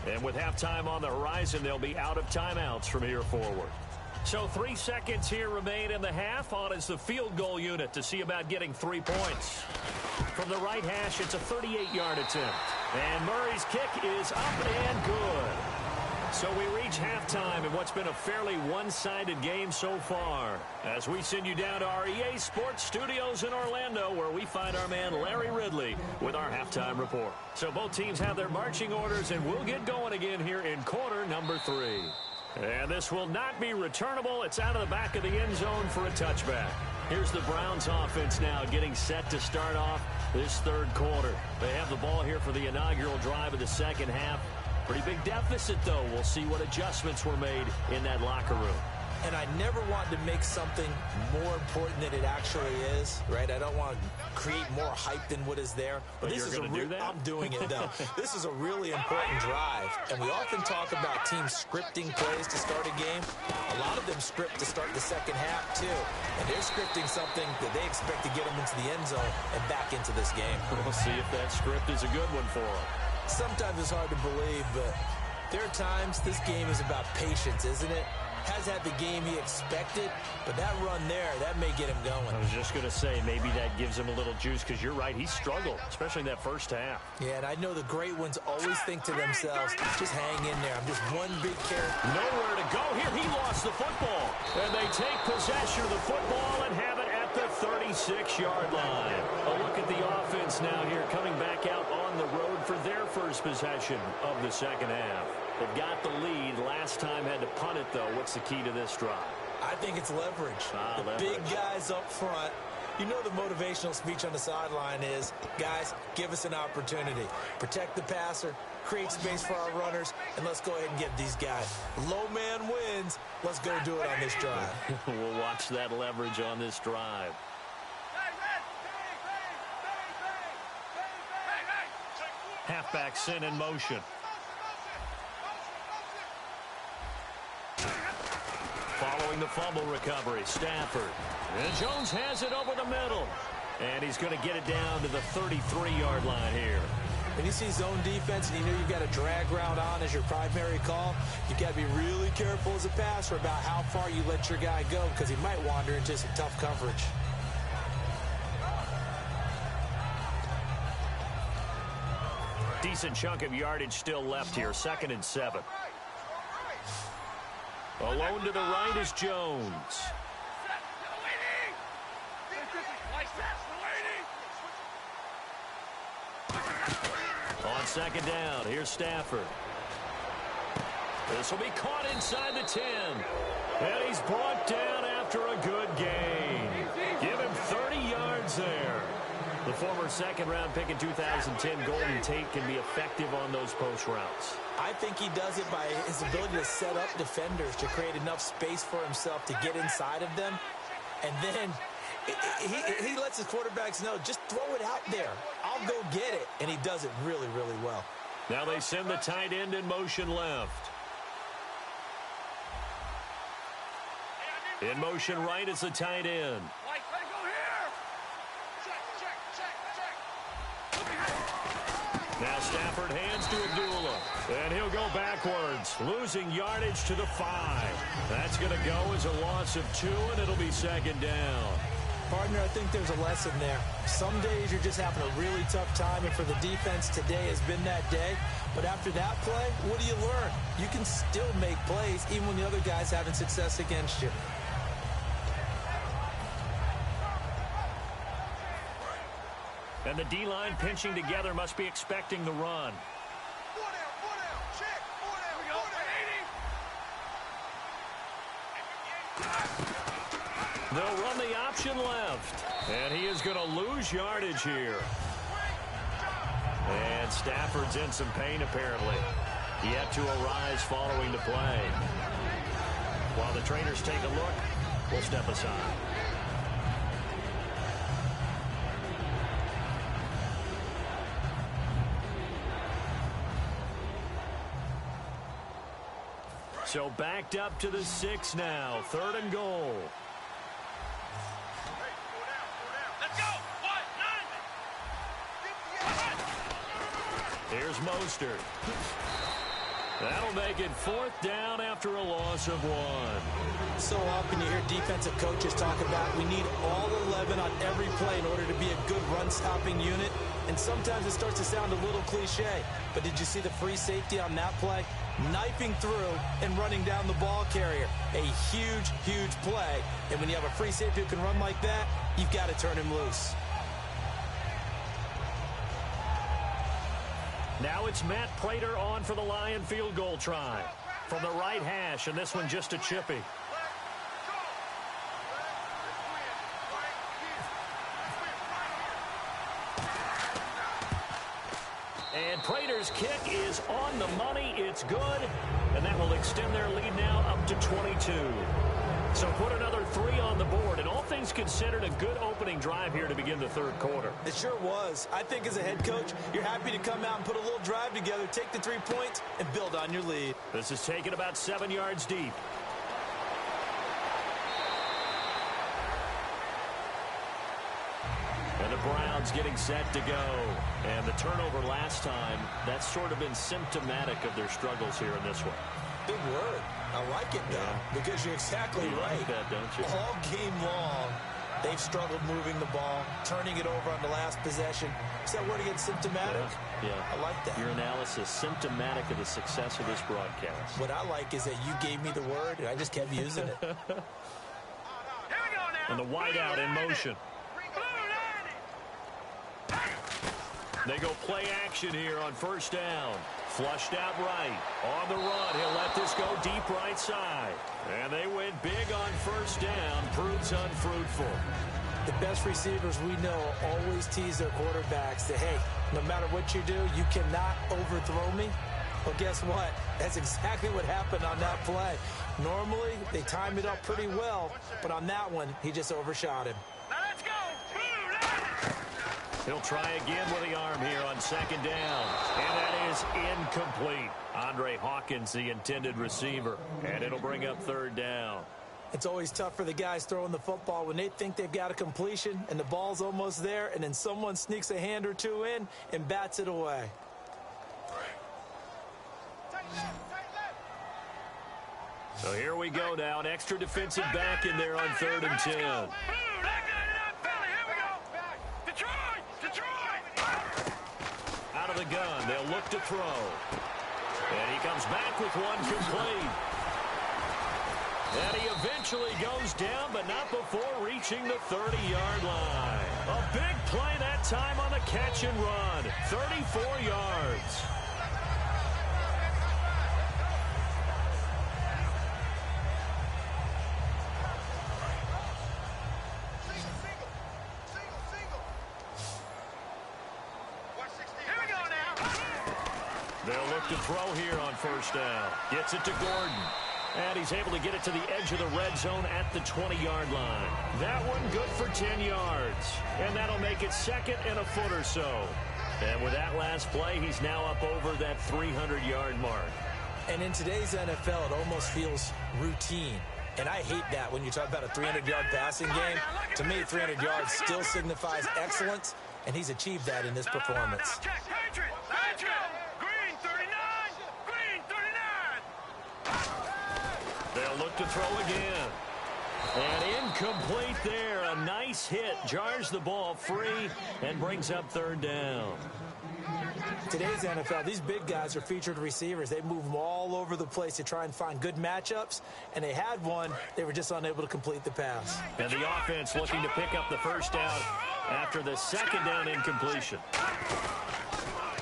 And with halftime on the horizon, they'll be out of timeouts from here forward. So 3 seconds here remain in the half. On is the field goal unit to see about getting 3 points. From the right hash, it's a 38-yard attempt. And Murray's kick is up and good. So we reach halftime in what's been a fairly one-sided game so far. As we send you down to our EA Sports Studios in Orlando, where we find our man Larry Ridley with our halftime report. So both teams have their marching orders, and we'll get going again here in quarter number 3. And this will not be returnable. It's out of the back of the end zone for a touchback. Here's the Browns offense now getting set to start off this third quarter. They have the ball here for the inaugural drive of the second half. Pretty big deficit, though. We'll see what adjustments were made in that locker room. And I never want to make something more important than it actually is, right? I don't want to create more hype than what is there. But this you're going to do that? I'm doing it, though. This is a really important drive. And we often talk about teams scripting plays to start a game. A lot of them script to start the second half, too. And they're scripting something that they expect to get them into the end zone and back into this game. We'll see if that script is a good one for them. Sometimes it's hard to believe, but there are times this game is about patience, isn't it? Has had the game he expected, but that run there, that may get him going. I was just going to say, maybe that gives him a little juice, because you're right, he struggled, especially in that first half. Yeah, and I know the great ones always think to themselves, just hang in there. I'm just one big carry. Nowhere to go here. He lost the football. And they take possession of the football and have it at the 36-yard line. A look at the offense now here, coming back out on the road for their first possession of the second half. They've got the lead. Last time had to punt it, though. What's the key to this drive? I think it's leverage. The big guys up front. You know the motivational speech on the sideline is, guys, give us an opportunity. Protect the passer, create space for our runners, and let's go ahead and get these guys. Low man wins. Let's go do it on this drive. We'll watch that leverage on this drive. Halfback sent in motion. Following the fumble recovery, Stafford. And Jones has it over the middle. And he's going to get it down to the 33-yard line here. When you see zone defense and you know you've got a drag route on as your primary call, you've got to be really careful as a passer about how far you let your guy go, because he might wander into some tough coverage. Decent chunk of yardage still left here. 2nd and 7. Alone to the right is Jones. On 2nd down, here's Stafford. This will be caught inside the 10. And he's brought down after a good gain. Give him 30 yards there. The former second-round pick in 2010, Golden Tate, can be effective on those post routes. I think he does it by his ability to set up defenders to create enough space for himself to get inside of them. And then he lets his quarterbacks know, just throw it out there. I'll go get it. And he does it really, really well. Now they send the tight end in motion left. In motion right is the tight end. Now Stafford hands to Abdullah. And he'll go backwards, losing yardage to the 5. That's going to go as a loss of 2, and it'll be 2nd down. Partner, I think there's a lesson there. Some days you're just having a really tough time, and for the defense, today has been that day. But after that play, what do you learn? You can still make plays even when the other guy's having success against you. And the D-line pinching together must be expecting the run. They'll run the option left. And he is going to lose yardage here. And Stafford's in some pain, apparently. Yet to arise following the play. While the trainers take a look, we'll step aside. So backed up to the 6 now. 3rd and goal. Let's go. 1, 9. Here's Mostert. That'll make it 4th down after a loss of 1. So often you hear defensive coaches talk about we need all 11 on every play in order to be a good run-stopping unit. And sometimes it starts to sound a little cliche. But did you see the free safety on that play? Knifing through and running down the ball carrier. A huge, huge play. And when you have a free safety who can run like that, you've got to turn him loose. Now it's Matt Prater on for the Lion field goal try. From the right hash, and this one just a chippy. And Prater's kick is on the money. It's good. And that will extend their lead now up to 22. So put another 3 on the board. And all things considered, a good opening drive here to begin the third quarter. It sure was. I think as a head coach, you're happy to come out and put a little drive together, take the 3 points, and build on your lead. This is taken about 7 yards deep. And the Browns getting set to go. And the turnover last time, that's sort of been symptomatic of their struggles here in this one. Big word. I like it, though, because you're exactly right. Like that, don't you? All game long, they've struggled moving the ball, turning it over on the last possession. Is that word again, symptomatic? Yeah. I like that. Your analysis, symptomatic of the success of this broadcast. What I like is that you gave me the word, and I just kept using it. Here we go now. And the wideout in motion. They go play action here on first down. Flushed out right. On the run, he'll let this go deep right side. And they went big on first down. Proves unfruitful. The best receivers we know always tease their quarterbacks that, hey, no matter what you do, you cannot overthrow me. Well, guess what? That's exactly what happened on that play. Normally, they time it up pretty well, but on that one, he just overshot him. Now let's go. He'll try again with the arm here on second down. And that is incomplete. Andre Hawkins, the intended receiver. And it'll bring up third down. It's always tough for the guys throwing the football when they think they've got a completion and the ball's almost there, and then someone sneaks a hand or two in and bats it away. So here we go now. An extra defensive back in there on 3rd and 10. Out of the gun, they'll look to throw. And he comes back with one complete. And he eventually goes down, but not before reaching the 30-yard line. A big play that time on the catch and run. 34 yards. They'll look to throw here on first down. Gets it to Gordon. And he's able to get it to the edge of the red zone at the 20-yard line. That one good for 10 yards. And that'll make it second and a foot or so. And with that last play, he's now up over that 300-yard mark. And in today's NFL, it almost feels routine. And I hate that when you talk about a 300-yard passing game. To me, 300 yards still signifies excellence, and he's achieved that in this performance. They'll look to throw again. And incomplete there. A nice hit. Jars the ball free and brings up third down. Today's NFL, these big guys are featured receivers. They move them all over the place to try and find good matchups. And they had one. They were just unable to complete the pass. And the offense looking to pick up the first down after the second down incompletion.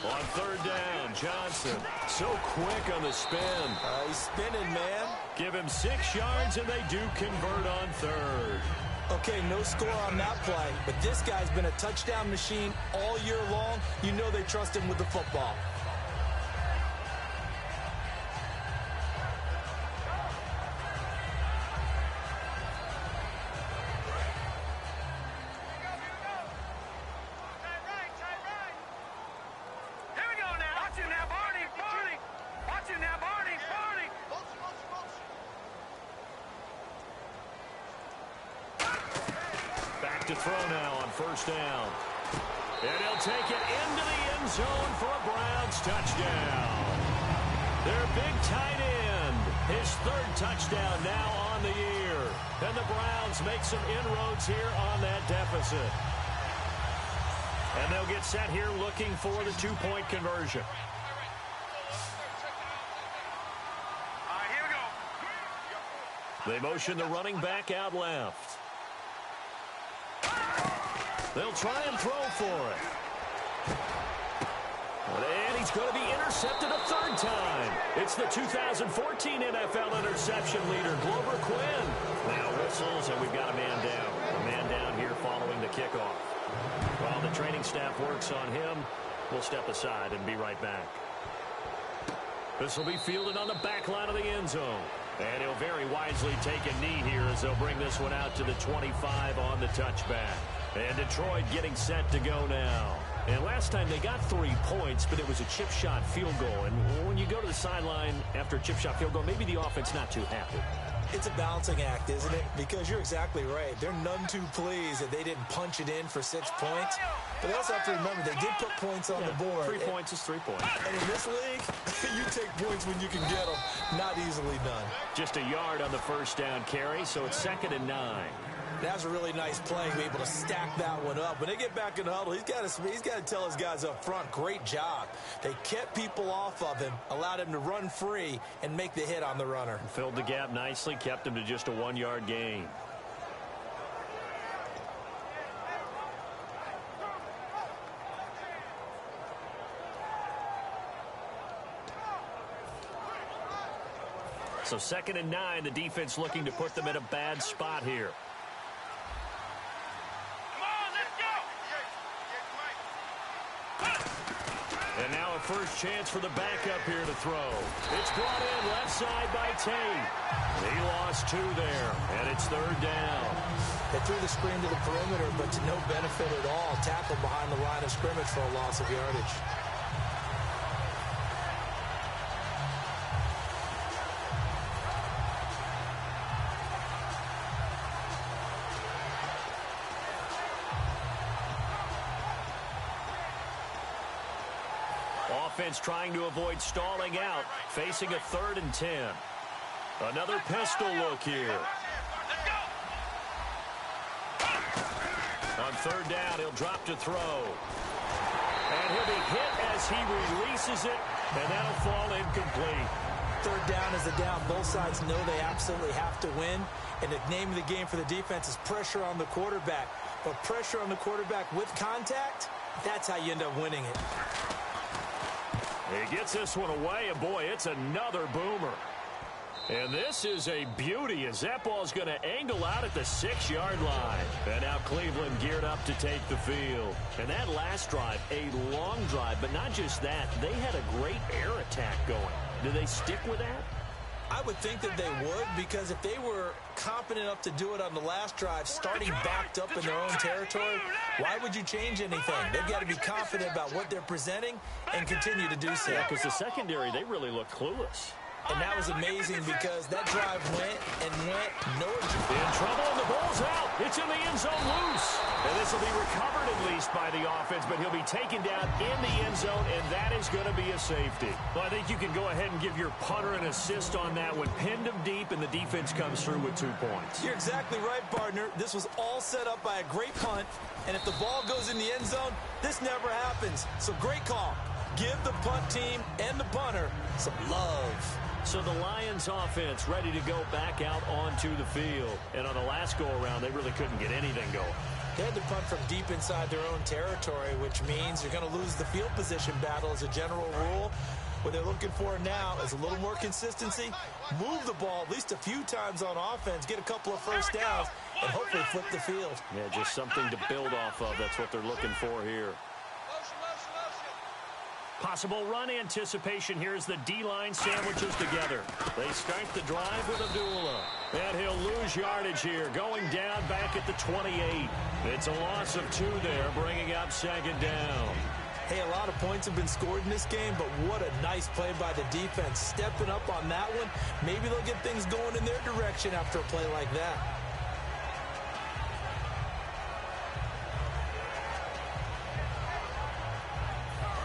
On third down, Johnson. So quick on the spin. He's spinning, man. Give him 6 yards, and they do convert on third. Okay, no score on that play, but this guy's been a touchdown machine all year long. You know they trust him with the football. To throw now on first down. And he'll take it into the end zone for a Browns touchdown. Their big tight end. His third touchdown now on the year. And the Browns make some inroads here on that deficit. And they'll get set here looking for the two-point conversion. Here we go. They motion the running back out left. They'll try and throw for it. And he's going to be intercepted a third time. It's the 2014 NFL interception leader, Glover Quinn. Now whistles, and we've got a man down. A man down here following the kickoff. While the training staff works on him, We'll step aside and be right back. This will be fielded on the back line of the end zone. And he'll very wisely take a knee here as they'll bring this one out to the 25 on the touchback. And Detroit getting set to go now. And last time they got 3 points, but it was a chip shot field goal. And when you go to the sideline after a chip shot field goal, maybe the offense not too happy. It's a balancing act, isn't it? Because you're exactly right. They're none too pleased that they didn't punch it in for 6 points. But they also have to remember they did put points on the board. 3 points is 3 points. And in this league, you take points when you can get them. Not easily done. Just a yard on the first down carry, so it's 2nd and 9. That was a really nice play to be able to stack that one up. When they get back in the huddle, he's got to tell his guys up front, great job. They kept people off of him, allowed him to run free, and make the hit on the runner. Filled the gap nicely, kept him to just a 1-yard gain. So 2nd and 9, the defense looking to put them in a bad spot here. And now a first chance for the backup here to throw. It's brought in left side by Tate. He lost 2 there, and it's 3rd down. They threw the screen to the perimeter, but to no benefit at all. Tackled behind the line of scrimmage for a loss of yardage. Offense trying to avoid stalling out, facing a 3rd and 10. Another pistol look here. On 3rd down, he'll drop to throw. And he'll be hit as he releases it, and that'll fall incomplete. 3rd down is a down. Both sides know they absolutely have to win. And the name of the game for the defense is pressure on the quarterback. But pressure on the quarterback with contact, that's how you end up winning it. He gets this one away, and boy, it's another boomer. And this is a beauty as that ball's going to angle out at the 6-yard line. And now Cleveland geared up to take the field. And that last drive, a long drive, but not just that. They had a great air attack going. Do they stick with that? I would think that they would, because if they were competent enough to do it on the last drive, starting backed up in their own territory, why would you change anything? They've got to be confident about what they're presenting and continue to do so. Yeah, because the secondary, they really look clueless. And that was amazing because that drive went and went. In trouble, and the ball's out. It's in the end zone loose. And this will be recovered at least by the offense, but he'll be taken down in the end zone, and that is going to be a safety. Well, I think you can go ahead and give your punter an assist on that one. Pinned him deep, and the defense comes through with 2 points. You're exactly right, partner. This was all set up by a great punt, and if the ball goes in the end zone, this never happens. So great call. Give the punt team and the punter some love. So the Lions offense ready to go back out onto the field. And on the last go-around, they really couldn't get anything going. They had to punt from deep inside their own territory, which means you're going to lose the field position battle as a general rule. What they're looking for now is a little more consistency, move the ball at least a few times on offense, get a couple of first downs, and hopefully flip the field. Yeah, just something to build off of. That's what they're looking for here. Possible run anticipation here as the D-line sandwiches together. They start the drive with Abdullah. And he'll lose yardage here, going down back at the 28. It's a loss of 2 there, bringing up 2nd down. Hey, a lot of points have been scored in this game, but what a nice play by the defense. Stepping up on that one, maybe they'll get things going in their direction after a play like that.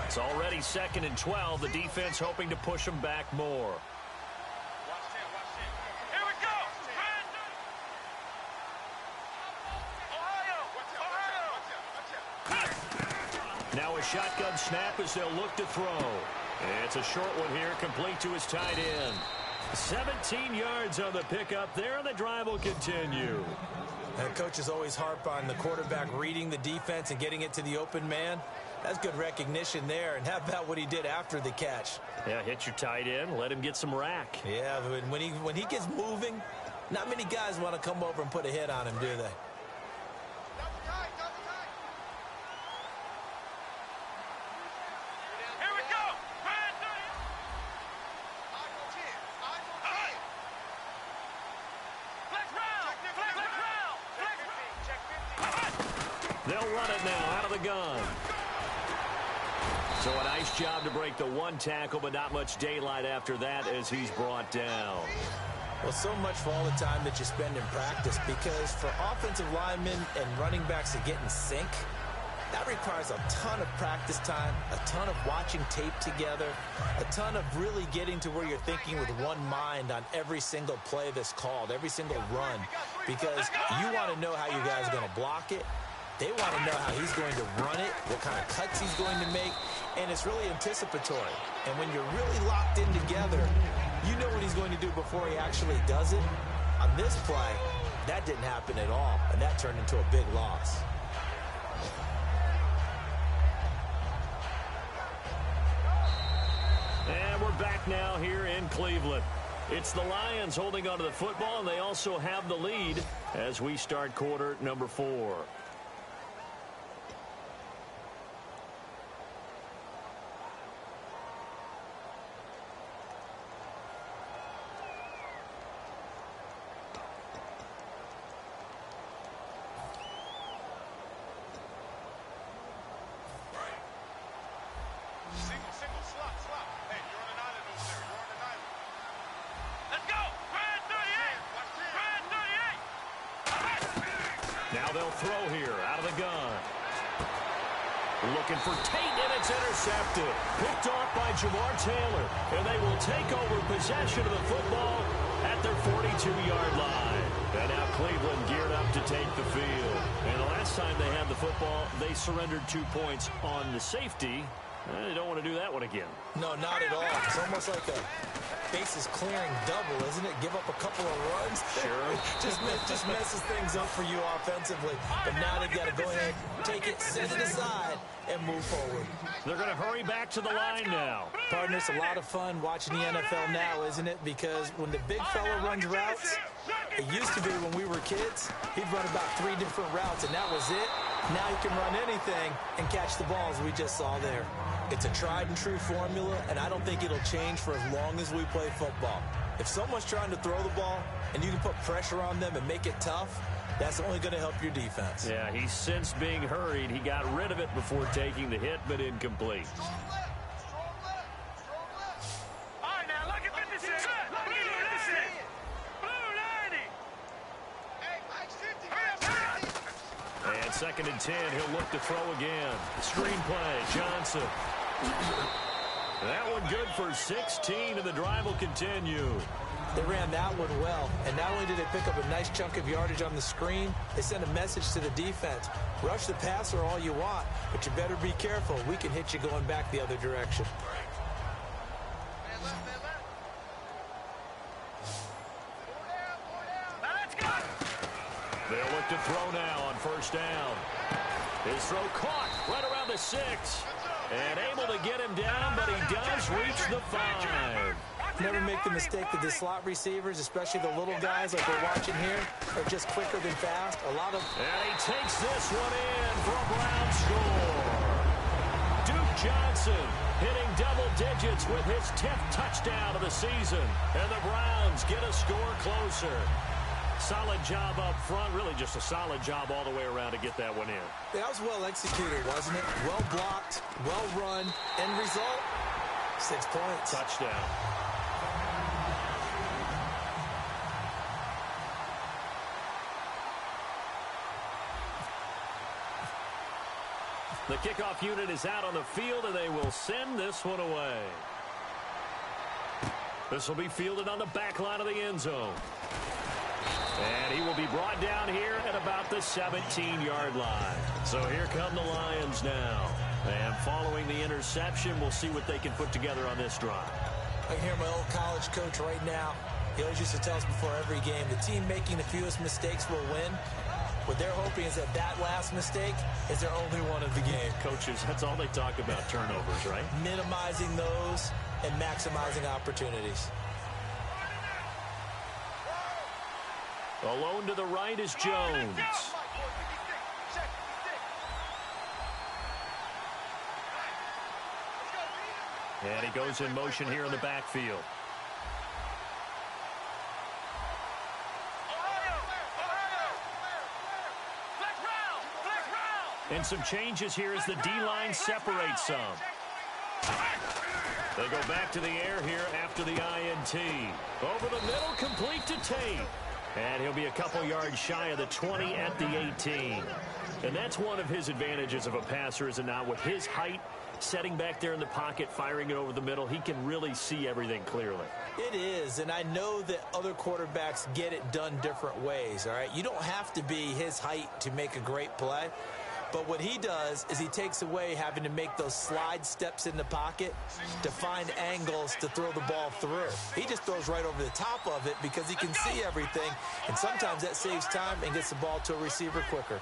It's already 2nd and 12. The defense hoping to push them back more. Here we go. Ohio. Now a shotgun snap as they'll look to throw. It's a short one here, complete to his tight end. 17 yards on the pickup there, and the drive will continue. And coaches always harp on the quarterback reading the defense and getting it to the open man. That's good recognition there. And how about what he did after the catch? Yeah, hit your tight end, let him get some rack. Yeah, when he gets moving, not many guys want to come over and put a hit on him, do they? They'll run it now out of the gun. So a nice job to break the one tackle, but not much daylight after that as he's brought down. Well, so much for all the time that you spend in practice, because for offensive linemen and running backs to get in sync, that requires a ton of practice time, a ton of watching tape together, a ton of really getting to where you're thinking with one mind on every single play that's called, every single run, because you want to know how you guys are going to block it. They want to know how he's going to run it, what kind of cuts he's going to make, and it's really anticipatory. And when you're really locked in together, you know what he's going to do before he actually does it. On this play, that didn't happen at all, and that turned into a big loss. And we're back now here in Cleveland. It's the Lions holding onto the football, and they also have the lead as we start quarter number 4. They'll throw here out of the gun. Looking for Tate, and it's intercepted. Picked off by Jamar Taylor. And they will take over possession of the football at their 42-yard line. And now Cleveland geared up to take the field. And the last time they had the football, they surrendered 2 points on the safety. They don't want to do that one again. No, not at all. It's almost like a bases clearing double, isn't it? Give up a couple of runs. Sure. just messes things up for you offensively. But now they've got to go ahead, take it, set it aside, and move forward. They're going to hurry back to the line now. Partner, it's a lot of fun watching the NFL now, isn't it? Because when the big fella runs routes, it used to be when we were kids, he'd run about 3 different routes, and that was it. Now he can run anything and catch the balls we just saw there. It's a tried and true formula, and I don't think it'll change for as long as we play football. If someone's trying to throw the ball and you can put pressure on them and make it tough, that's only going to help your defense. Yeah, he sensed being hurried. He got rid of it before taking the hit, but incomplete. All right, now look at 56. Look at 56. Blue 90. And 2nd and 10, he'll look to throw again. Screenplay, Johnson. That one good for 16, and the drive will continue. They ran that one well, and not only did they pick up a nice chunk of yardage on the screen, they sent a message to the defense. Rush the passer all you want, but you better be careful. We can hit you going back the other direction. They'll look to throw now on 1st down. His throw caught right around the 6. And able to get him down, but he does reach the 5. Never make the mistake that the slot receivers, especially the little guys like we're watching here, are just quicker than fast. And he takes this one in for a Brown score. Duke Johnson hitting double digits with his 10th touchdown of the season. And the Browns get a score closer. Solid job up front. Really just a solid job all the way around to get that one in. That was well executed, wasn't it? Well blocked, well run. End result, 6 points. Touchdown. The kickoff unit is out on the field, and they will send this one away. This will be fielded on the back line of the end zone. And he will be brought down here at about the 17-yard line. So here come the Lions now. And following the interception, we'll see what they can put together on this drive. I can hear my old college coach right now. He always used to tell us before every game, the team making the fewest mistakes will win. What they're hoping is that last mistake is their only one of the game. Coaches, that's all they talk about, turnovers, right? Minimizing those and maximizing opportunities. Alone to the right is Jones. And he goes in motion here in the backfield. And some changes here as the D-line separates some. They go back to the air here after the INT. Over the middle, complete to Tate. And he'll be a couple yards shy of the 20 at the 18. And that's one of his advantages of a passer, is it not? With his height, setting back there in the pocket, firing it over the middle, he can really see everything clearly. It is, and I know that other quarterbacks get it done different ways, all right? You don't have to be his height to make a great play. But what he does is he takes away having to make those slide steps in the pocket to find angles to throw the ball through. He just throws right over the top of it because he can see everything, and sometimes that saves time and gets the ball to a receiver quicker.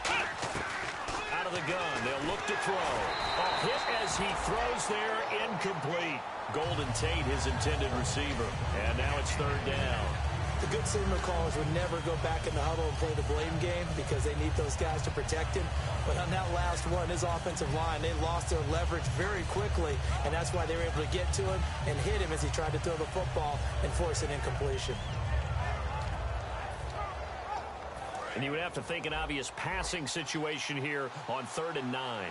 Out of the gun, they'll look to throw. A hit as he throws there, incomplete. Golden Tate, his intended receiver. And now it's third down. The good signal callers would never go back in the huddle and play the blame game because they need those guys to protect him. But on that last one, his offensive line, they lost their leverage very quickly, and that's why they were able to get to him and hit him as he tried to throw the football and force an incompletion. And you would have to think an obvious passing situation here on 3rd and 9.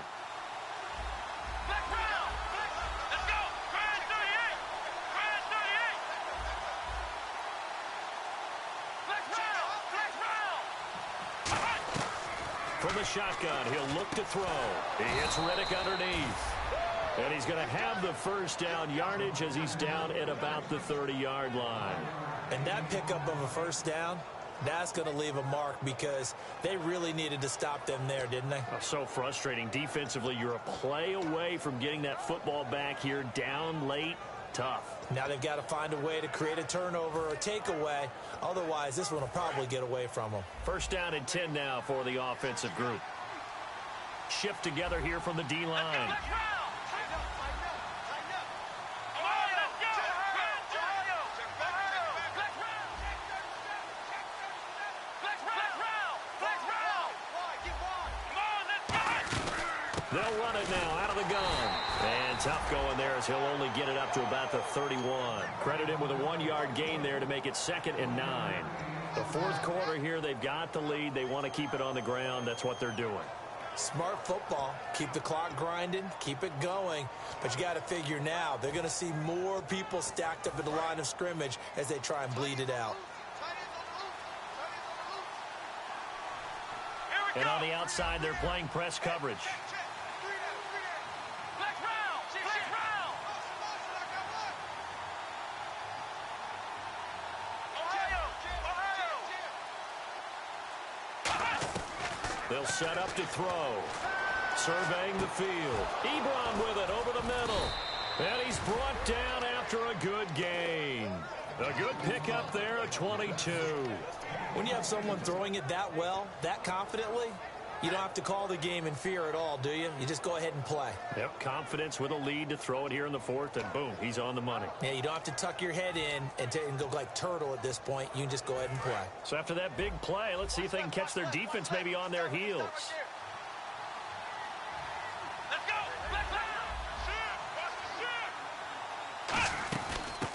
From the shotgun, he'll look to throw. He hits Reddick underneath. And he's going to have the first down yardage as he's down at about the 30-yard line. And that pickup of a first down, that's going to leave a mark because they really needed to stop them there, didn't they? So frustrating. Defensively, you're a play away from getting that football back here, down late. Tough. Now they've got to find a way to create a turnover or takeaway. Otherwise, this one will probably get away from them. First down and 10 now for the offensive group. Shift together here from the D-line. They'll run it now out of the gun. And tough going there as he'll only get it up to about the 31. Credit him with a 1-yard gain there to make it 2nd and 9. The fourth quarter here, they've got the lead. They want to keep it on the ground. That's what they're doing. Smart football. Keep the clock grinding. Keep it going. But you got to figure now, they're going to see more people stacked up at the line of scrimmage as they try and bleed it out. And on the outside, they're playing press coverage. They'll set up to throw. Surveying the field. Ebron with it over the middle. And he's brought down after a good gain. A good pickup there, a 22. When you have someone throwing it that well, that confidently, you don't have to call the game in fear at all, do you? You just go ahead and play. Yep, confidence with a lead to throw it here in the fourth, and boom, he's on the money. Yeah, you don't have to tuck your head in and go like turtle at this point. You can just go ahead and play. So after that big play, let's see if they can catch their defense maybe on their heels.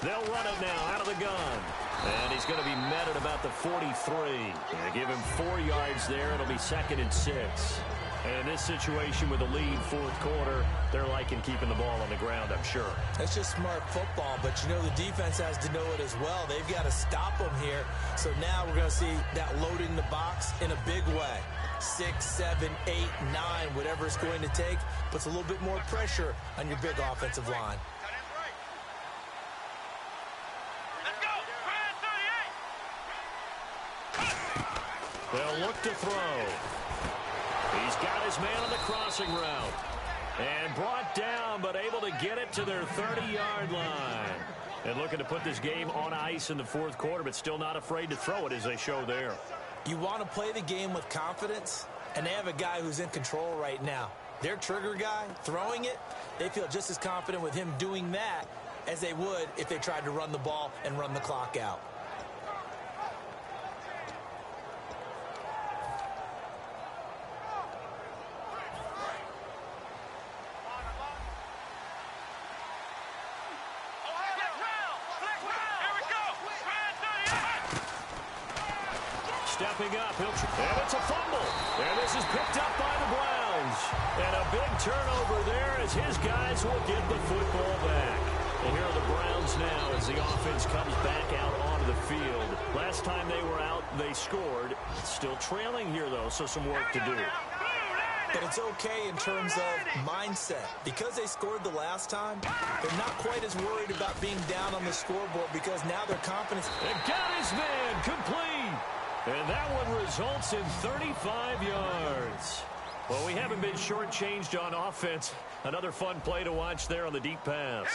They'll run it now out of the gun. And he's going to be met at about the 43. They give him 4 yards there. It'll be 2nd and 6. And in this situation with the lead, fourth quarter, they're liking keeping the ball on the ground, I'm sure. That's just smart football, but you know the defense has to know it as well. They've got to stop them here. So now we're going to see that loading the box in a big way. 6, 7, 8, 9, whatever it's going to take, puts a little bit more pressure on your big offensive line. They'll look to throw. He's got his man on the crossing route. And brought down, but able to get it to their 30-yard line. And looking to put this game on ice in the fourth quarter, but still not afraid to throw it as they show there. You want to play the game with confidence, and they have a guy who's in control right now. Their trigger guy, throwing it, they feel just as confident with him doing that as they would if they tried to run the ball and run the clock out. stepping up. And it's a fumble. And this is picked up by the Browns. And a big turnover there as his guys will get the football back. And here are the Browns now as the offense comes back out onto the field. Last time they were out, they scored. Still trailing here, though, so some work to do. But it's okay in terms of mindset. Because they scored the last time, they're not quite as worried about being down on the scoreboard because now their confidence... And got his man complete. And that one results in 35 yards. Well, we haven't been shortchanged on offense. Another fun play to watch there on the deep pass.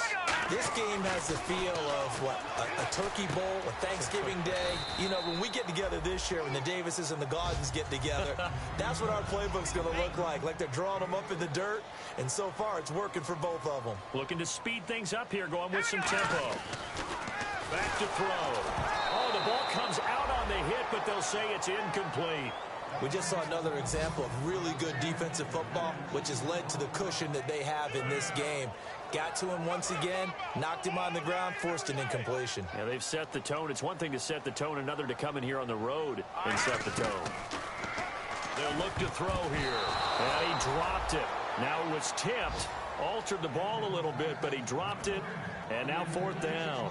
This game has the feel of, what, a turkey bowl, a Thanksgiving day. You know, when we get together this year, when the Davises and the Gaudens get together, that's what our playbook's going to look like. Like they're drawing them up in the dirt, and so far it's working for both of them. Looking to speed things up here, going with some tempo. Back to throw. Oh, the ball comes out on the hit, but they'll say it's incomplete. We just saw another example of really good defensive football, which has led to the cushion that they have in this game. Got to him once again, knocked him on the ground, forced an incompletion. Yeah, they've set the tone. It's one thing to set the tone, another to come in here on the road and set the tone. They'll look to throw here. And he dropped it. Now it was tipped. Altered the ball a little bit, but he dropped it. And now fourth down.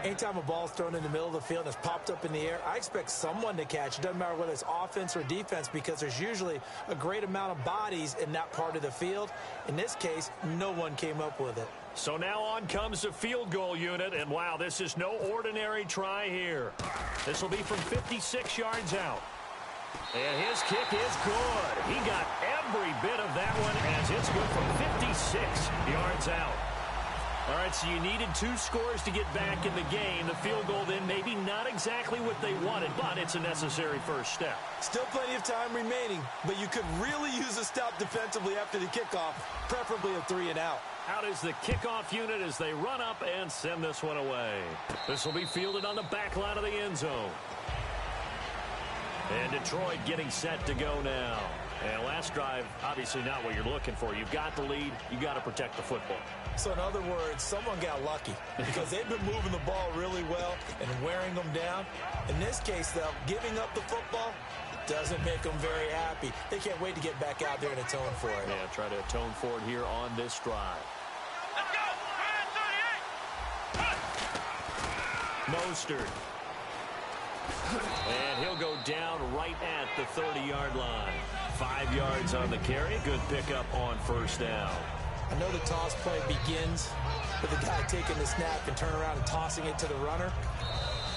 Anytime a ball's thrown in the middle of the field and it's popped up in the air, I expect someone to catch. It doesn't matter whether it's offense or defense because there's usually a great amount of bodies in that part of the field. In this case, no one came up with it. So now on comes the field goal unit, and wow, this is no ordinary try here. This will be from 56 yards out. And his kick is good. He got every bit of that one as it's good from 56 yards out. All right, so you needed 2 scores to get back in the game. The field goal then maybe not exactly what they wanted, but it's a necessary first step. Still plenty of time remaining, but you could really use a stop defensively after the kickoff, preferably a 3 and out. Out is the kickoff unit as they run up and send this one away. This will be fielded on the back line of the end zone. And Detroit getting set to go now. And last drive, obviously not what you're looking for. You've got the lead. You've got to protect the football. So in other words, someone got lucky because they've been moving the ball really well and wearing them down. In this case, though, giving up the football doesn't make them very happy. They can't wait to get back out there and atone for it. Yeah, try to atone for it here on this drive. Let's go! Mostert. And he'll go down right at the 30-yard line. 5 yards on the carry. Good pickup on first down. I know the toss play begins with the guy taking the snap and turning around and tossing it to the runner.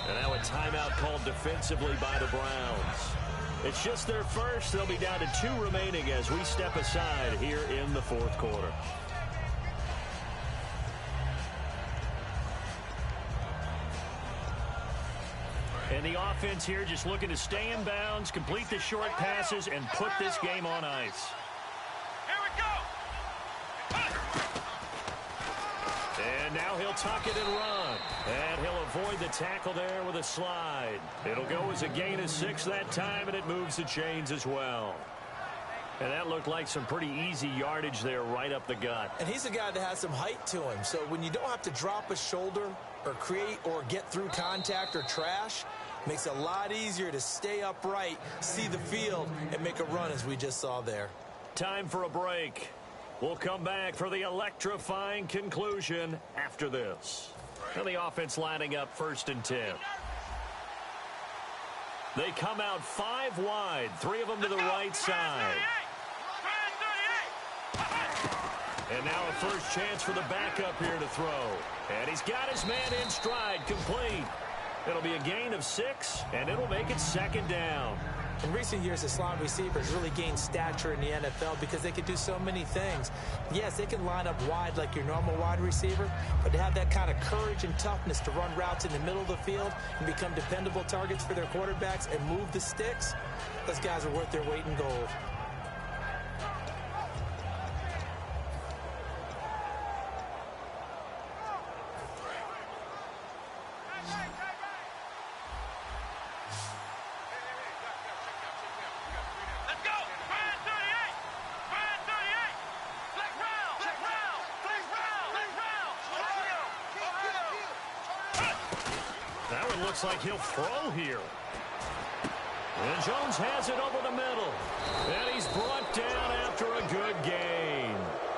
And now a timeout called defensively by the Browns. It's just their first. They'll be down to 2 remaining as we step aside here in the fourth quarter. And the offense here just looking to stay in bounds, complete the short passes, and put this game on ice. Here we go! And now he'll tuck it and run. And he'll avoid the tackle there with a slide. It'll go as a gain of 6 that time, and it moves the chains as well. And that looked like some pretty easy yardage there right up the gut. And he's a guy that has some height to him. So when you don't have to drop a shoulder or create or get through contact or trash, makes it a lot easier to stay upright, see the field, and make a run as we just saw there. Time for a break. We'll come back for the electrifying conclusion after this. And the offense lining up 1st and 10. They come out 5 wide, 3 of them to the right side. And now a first chance for the backup here to throw. And he's got his man in stride, complete. It'll be a gain of 6, and it'll make it 2nd down. In recent years, the slot receivers really gained stature in the NFL because they can do so many things. Yes, they can line up wide like your normal wide receiver, but to have that kind of courage and toughness to run routes in the middle of the field and become dependable targets for their quarterbacks and move the sticks, those guys are worth their weight in gold. That one looks like he'll throw here. And Jones has it over the middle. And he's brought down after a good gain.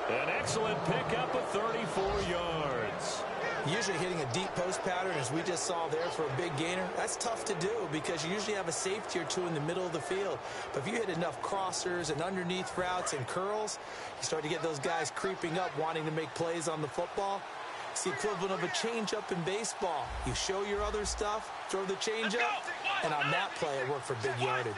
An excellent pickup of 34 yards. Usually hitting a deep post pattern, as we just saw there for a big gainer, that's tough to do because you usually have a safety or two in the middle of the field. But if you hit enough crossers and underneath routes and curls, you start to get those guys creeping up, wanting to make plays on the football. It's the equivalent of a changeup in baseball. You show your other stuff, throw the changeup, and on that play, it worked for big yardage.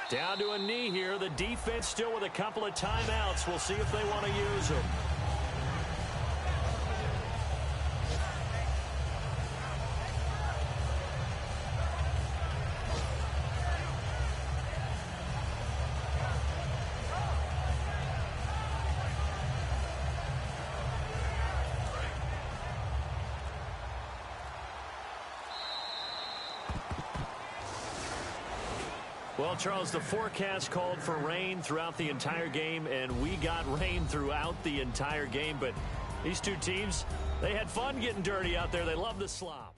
Down to a knee here. The defense still with a couple of timeouts. We'll see if they want to use them. Well, Charles, the forecast called for rain throughout the entire game, and we got rain throughout the entire game. But these two teams, they had fun getting dirty out there. They love the slop.